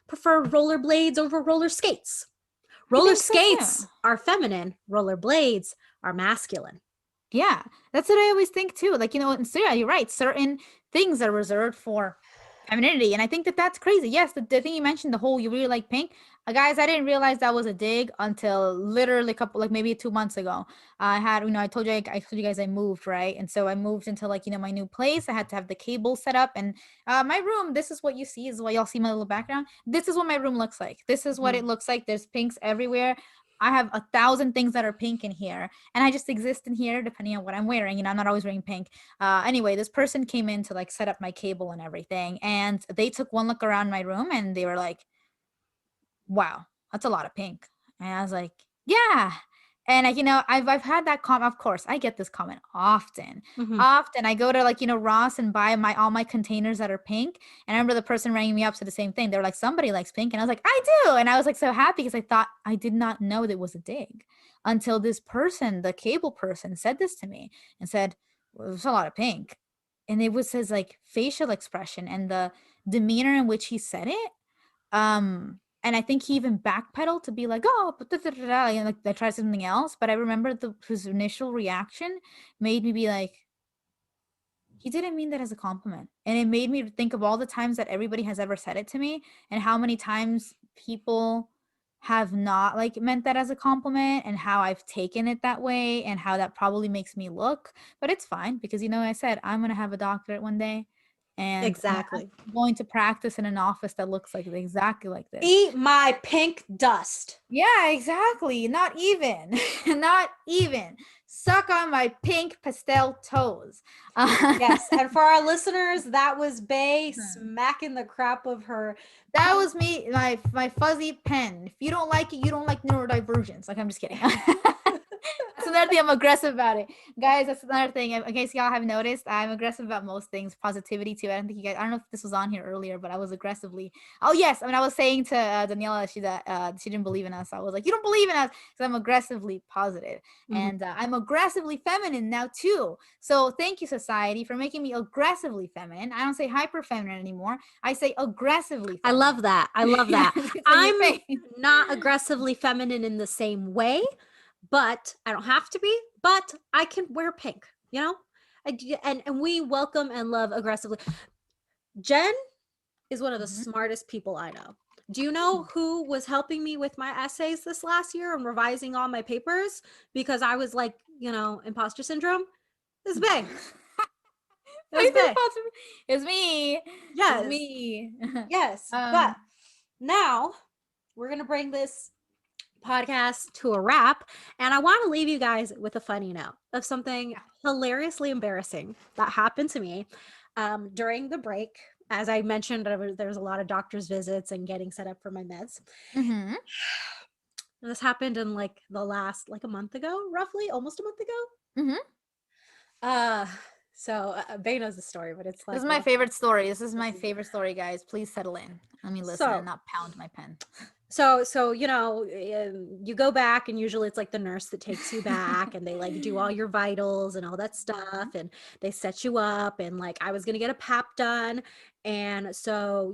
prefer rollerblades over roller skates. I Roller think so too. skates are feminine, rollerblades are masculine. Yeah, that's what I always think too. Like, and so yeah, you're right. Certain things are reserved for femininity. And I think that that's crazy. Yes, the thing you mentioned, the whole you really like pink. Guys, I didn't realize that was a dig until literally a couple, like maybe 2 months ago. I had, I told you, I told you guys I moved, right? And so I moved into like, my new place. I had to have the cable set up. And my room, this is what you see, is what y'all see my little background. This is what my room looks like. This is what Mhm. it looks like. There's pinks everywhere. I have 1,000 things that are pink in here, and I just exist in here depending on what I'm wearing. I'm not always wearing pink. Anyway, this person came in to like set up my cable and everything, and they took one look around my room and they were like, wow, that's a lot of pink. And I was like, yeah. And I've had that comment. Of course, I get this comment often. Mhm. Often I go to like, Ross and buy all my containers that are pink. And I remember the person ringing me up said the same thing. They were like, somebody likes pink. And I was like, I do. And I was like so happy because I thought, I did not know that it was a dig until this person, the cable person, said this to me and said, well, there's a lot of pink. And it was his like facial expression and the demeanor in which he said it. And I think he even backpedaled to be like, oh, but and like I tried something else. But I remember his initial reaction made me be like, he didn't mean that as a compliment. And it made me think of all the times that everybody has ever said it to me and how many times people have not like meant that as a compliment and how I've taken it that way and how that probably makes me look. But it's fine because I said I'm gonna have a doctorate one day and I'm Exactly. going to practice in an office that looks like exactly like this. Eat my pink dust. Yeah, exactly. Not even. Not even. Suck on my pink pastel toes. Yes, and for our listeners, that was Bay smacking the crap of her. That was me, my fuzzy pen. If you don't like it, you don't like neurodivergence. Like, I'm just kidding. That's another thing I'm aggressive about it. Guys, that's another thing. In case y'all have noticed, I'm aggressive about most things. Positivity too. I don't know if this was on here earlier, but I was aggressively. Oh yes, I was saying to Daniela, she didn't believe in us. I was like, you don't believe in us, because I'm aggressively positive. Mhm. And I'm aggressively feminine now too. So thank you, society, for making me aggressively feminine. I don't say hyper feminine anymore. I say aggressively I feminine. love that. I love that. It's in your I'm face. not aggressively feminine in the same way, but I don't have to be, but I can wear pink, you know? And we welcome and love aggressively. Jen is one of the Mhm. smartest people I know. Do you know who was helping me with my essays this last year and revising all my papers because I was like, imposter syndrome? This Bay. It was Bay. It's me. It's Yes. me. Yes. But now we're going to bring this podcast to a wrap. And I want to leave you guys with a funny note of something hilariously embarrassing that happened to me during the break. As I mentioned, there was a lot of doctor's visits and getting set up for my meds. Mm-hmm. And this happened in like the last, like a month ago, roughly, almost a month ago. Mm-hmm. Uh, so Bay knows the story, but it's This like is a my little. favorite story. This is my favorite story, guys. Please settle in. Let me listen and So not pound my pen. so you go back and usually it's like the nurse that takes you back and they like do all your vitals and all that stuff and they set you up and like I was gonna get a pap done and so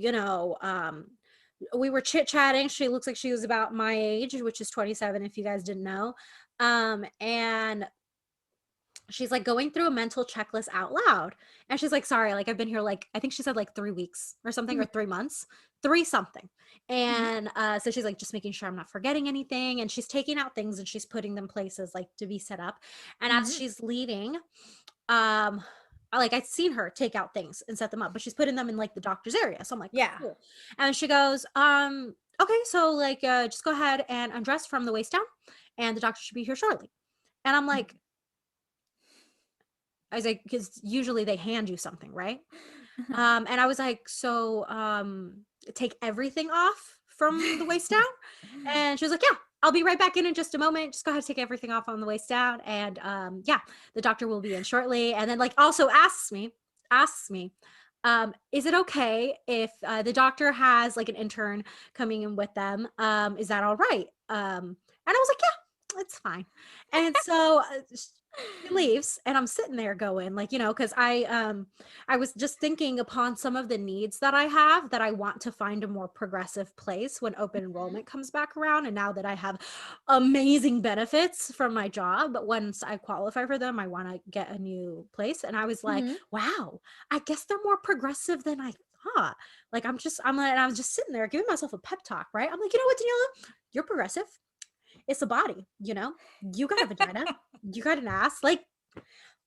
we were chit-chatting. She looks like she was about my age, which is 27 if you guys didn't know. And she's like going through a mental checklist out loud and she's like, sorry, like I've been here like I think she said like 3 weeks or something or 3 months, three something. Mm-hmm. And so she's like just making sure I'm not forgetting anything and she's taking out things and she's putting them places like to be set up. And as Mm-hmm. she's leaving, um like I'd seen her take out things and set them up, but she's putting them in like the doctor's area, so I'm like, Yeah. cool. And she goes, okay, so like, just go ahead and undress from the waist down, and the doctor should be here shortly. And I'm like, I was like, because usually they hand you something, right? And I was like, so take everything off from the waist down. And she was like, yeah, I'll be right back in just a moment. Just go ahead and take everything off on the waist down. And yeah, the doctor will be in shortly. And then like also asks me, is it okay if the doctor has like an intern coming in with them? Is that all right? And I was like, yeah, it's fine. And so she leaves, and I'm sitting there going like, because I was just thinking upon some of the needs that I have, that I want to find a more progressive place when open enrollment comes back around. And now that I have amazing benefits from my job, but once I qualify for them, I want to get a new place. And I was like, Mhm. wow, I guess they're more progressive than I thought. Like, I'm like, and I was just sitting there giving myself a pep talk, right? I'm like, you know what, Daniela? You're progressive. It's a body, you got a vagina, you got an ass. Like,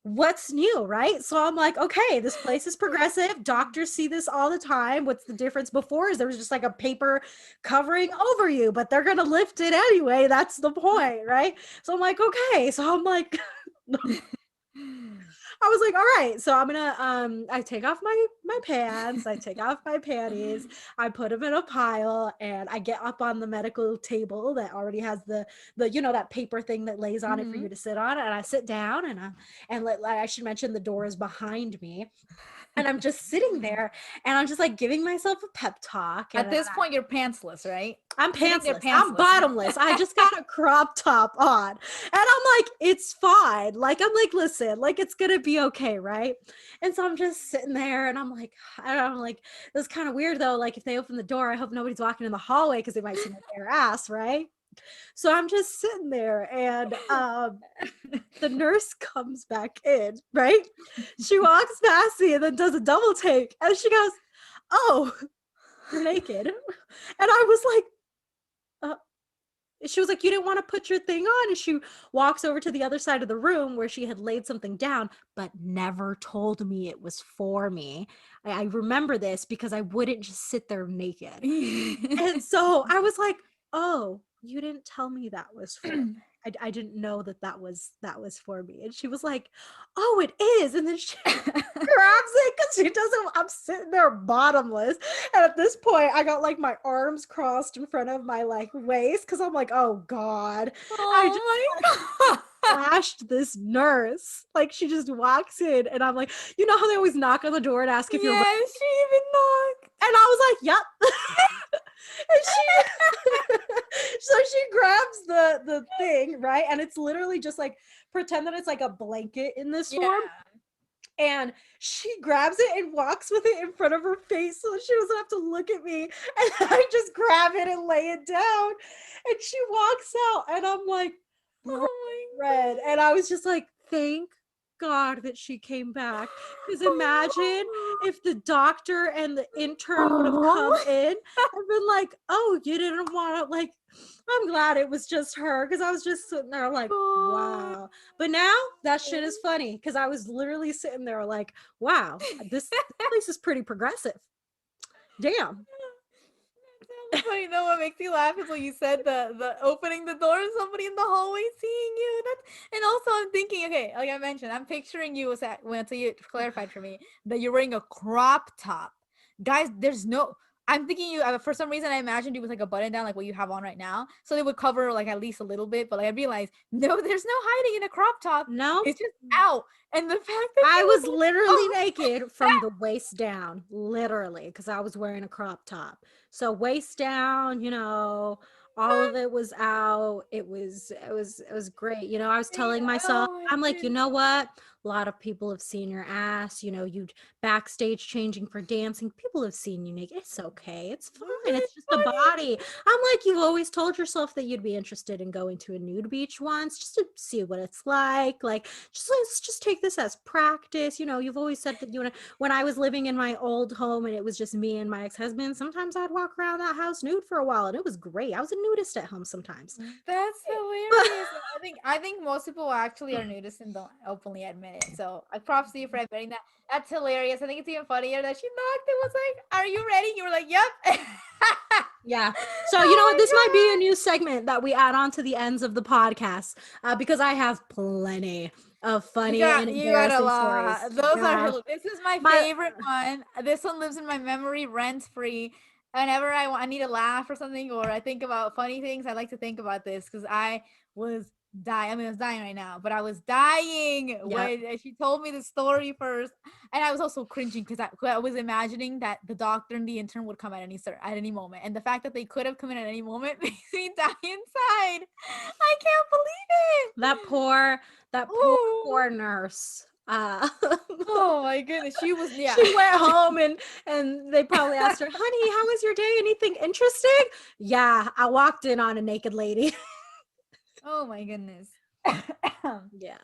what's new, right? So I'm like, okay, this place is progressive. Doctors see this all the time. What's the difference? Before is there was just like a paper covering over you, but they're gonna lift it anyway. That's the point, right? So I'm like, okay. So I'm like, I was like, all right, so I'm gonna I take off my pants, I take off my panties, I put them in a pile, and I get up on the medical table that already has the that paper thing that lays on it for you Mhm. to sit on, and I sit down, and I should mention the door is behind me, and I'm just sitting there, and I'm just like giving myself a pep talk, At and this point, you're pantsless, right? I'm Sitting there pantsless. I'm pantsless. bottomless. I just got a crop top on. And I'm like, it's fine. Like, I'm like, listen, like, it's going to be okay. Right. And so I'm just sitting there, and I'm like, I don't know, like, this kind of weird though. Like, if they open the door, I hope nobody's walking in the hallway because they might see my bare ass. Right. So I'm just sitting there, and the nurse comes back in. Right. She walks past me and then does a double take. And she goes, oh, you're naked. And I was like, uh, she was like, you didn't want to put your thing on. And she walks over to the other side of the room where she had laid something down, but never told me it was for me. I remember this because I wouldn't just sit there naked. And so I was like, oh, you didn't tell me that was for me. I didn't know that was for me. And she was like, oh, it is. And then she grabs it because she doesn't. I'm sitting there bottomless, and at this point, I got like my arms crossed in front of my like waist because I'm like, oh god, I just Oh my god. flashed this nurse. Like, she just walks in, and I'm like, how they always knock on the door and ask if you're ready, Yes, she even knocked. and I was like, yep. And she so she grabs the thing, right, and it's literally just like, pretend that it's like a blanket in this Yeah. form, and she grabs it and walks with it in front of her face so she doesn't have to look at me. And I just grab it and lay it down, and she walks out, and I'm like bright Oh red, and I was just like, thank god that she came back, because imagine if the doctor and the intern would have my come god. in and been like, oh, you didn't want to, like, I'm glad it was just her, because I was just sitting there like, Oh wow. But now that shit is funny, because I was literally sitting there like, wow, this place is pretty progressive. Damn. That's funny. No, what makes me laugh is when you said the opening the door and somebody in the hallway seeing you. And also I'm thinking, okay, like I mentioned, I'm picturing you until you clarified for me that you're wearing a crop top. Guys, there's no. I'm thinking you for some reason I imagined you with like a button down like what you have on right now, so they would cover like at least a little bit. But like I realized, no, there's no hiding in a crop top. No, It's just out. And the fact that I you was was like, literally oh, naked from the waist down, literally, because I was wearing a crop top. So waist down, all of it was out. It was great. I was telling myself, oh my I'm like, you know goodness. what? A lot of people have seen your ass. You backstage changing for dancing. People have seen you naked. It's okay. It's fine. It's That's just a funny. body. I'm like, you've always told yourself that you'd be interested in going to a nude beach once, just to see what it's like. Like, let's just take this as practice. You've always said that when I was living in my old home and it was just me and my ex-husband, sometimes I'd walk around that house nude for a while, and it was great. I was a nudist at home sometimes. That's hilarious. I think most people actually are nudists and don't openly admit it. So props to you for admitting that. That's hilarious. I think it's even funnier that she knocked and was like, "Are you ready?" You were like, "Yep." Yeah. So you know Oh what? This might be a my new segment that we add on to the ends of the podcast because I have plenty of God. funny and You got a embarrassing stories. lot. Those are Yeah. this is my My favorite one. This one lives in my memory rent free. Whenever I need a laugh or something, or I think about funny things, I like to think about this because I was dying. I mean, I was dying right now, but I was dying Yep. when she told me the story first, and I was also cringing because I was imagining that the doctor and the intern would come at any moment, and the fact that they could have come in at any moment makes me die inside. I can't That believe poor it. Ooh. poor nurse. Oh my goodness, she was yeah. She went home and they probably asked her, "Honey, how was your day? Anything interesting?" Yeah, I walked in on a naked lady. Oh my goodness. Yeah.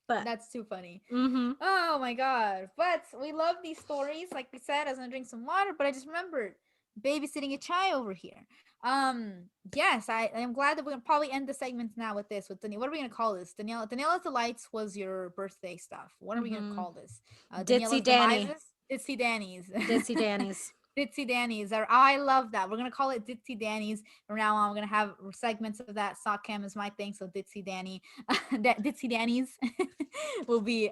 But That's too funny. mhm. Oh my god. But we love these stories. Like we said, I was gonna drink some water, but I just remembered babysitting a chai over here. Yes, I am glad that we're gonna probably end the segments now with this. With Danielle, what are we gonna call this? Daniela's Delights was your birthday stuff. What are we gonna Mhm. call this? Ditzy Daniela's Danny. Demises? Ditsy Danny's. Ditzy Danny's. Ditsy Danny's. Or I love that. We're gonna call it Ditsy Danny's from now on. We're gonna have segments of that. Sock cam is my thing, so Ditsy Danny, Ditsy Danny's will be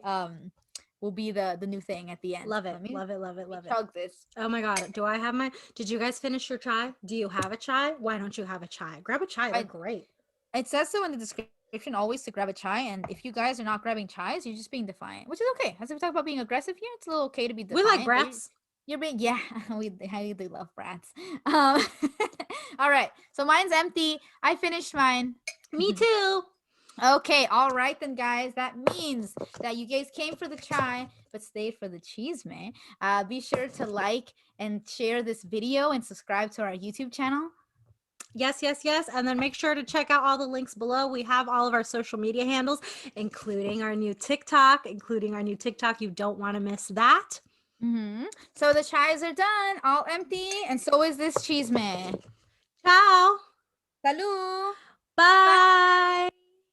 the new thing at the end. Love it. Let me Love it. Love it. let me Love it. chug this. Oh my god. Do I have my Did you guys finish your chai? Do you have a chai? Why don't you have a chai? Grab a chai. They're I great. It says so in the description always to grab a chai, and if you guys are not grabbing chais, you're just being defiant, which is okay. As we talk about being aggressive here, it's a little okay to be We like defiant, but brats. you're being yeah, we do love brats. Um, all right, so mine's empty. I finished mine. Me too. Okay, all right then, guys. That means that you guys came for the chai, but stayed for the chisme. Be sure to like and share this video and subscribe to our YouTube channel. Yes, yes, yes. And then make sure to check out all the links below. We have all of our social media handles, including our new TikTok, You don't want to miss that. So the chais are done, all empty, and so is this chisme. Ciao. Salud. Bye. Bye.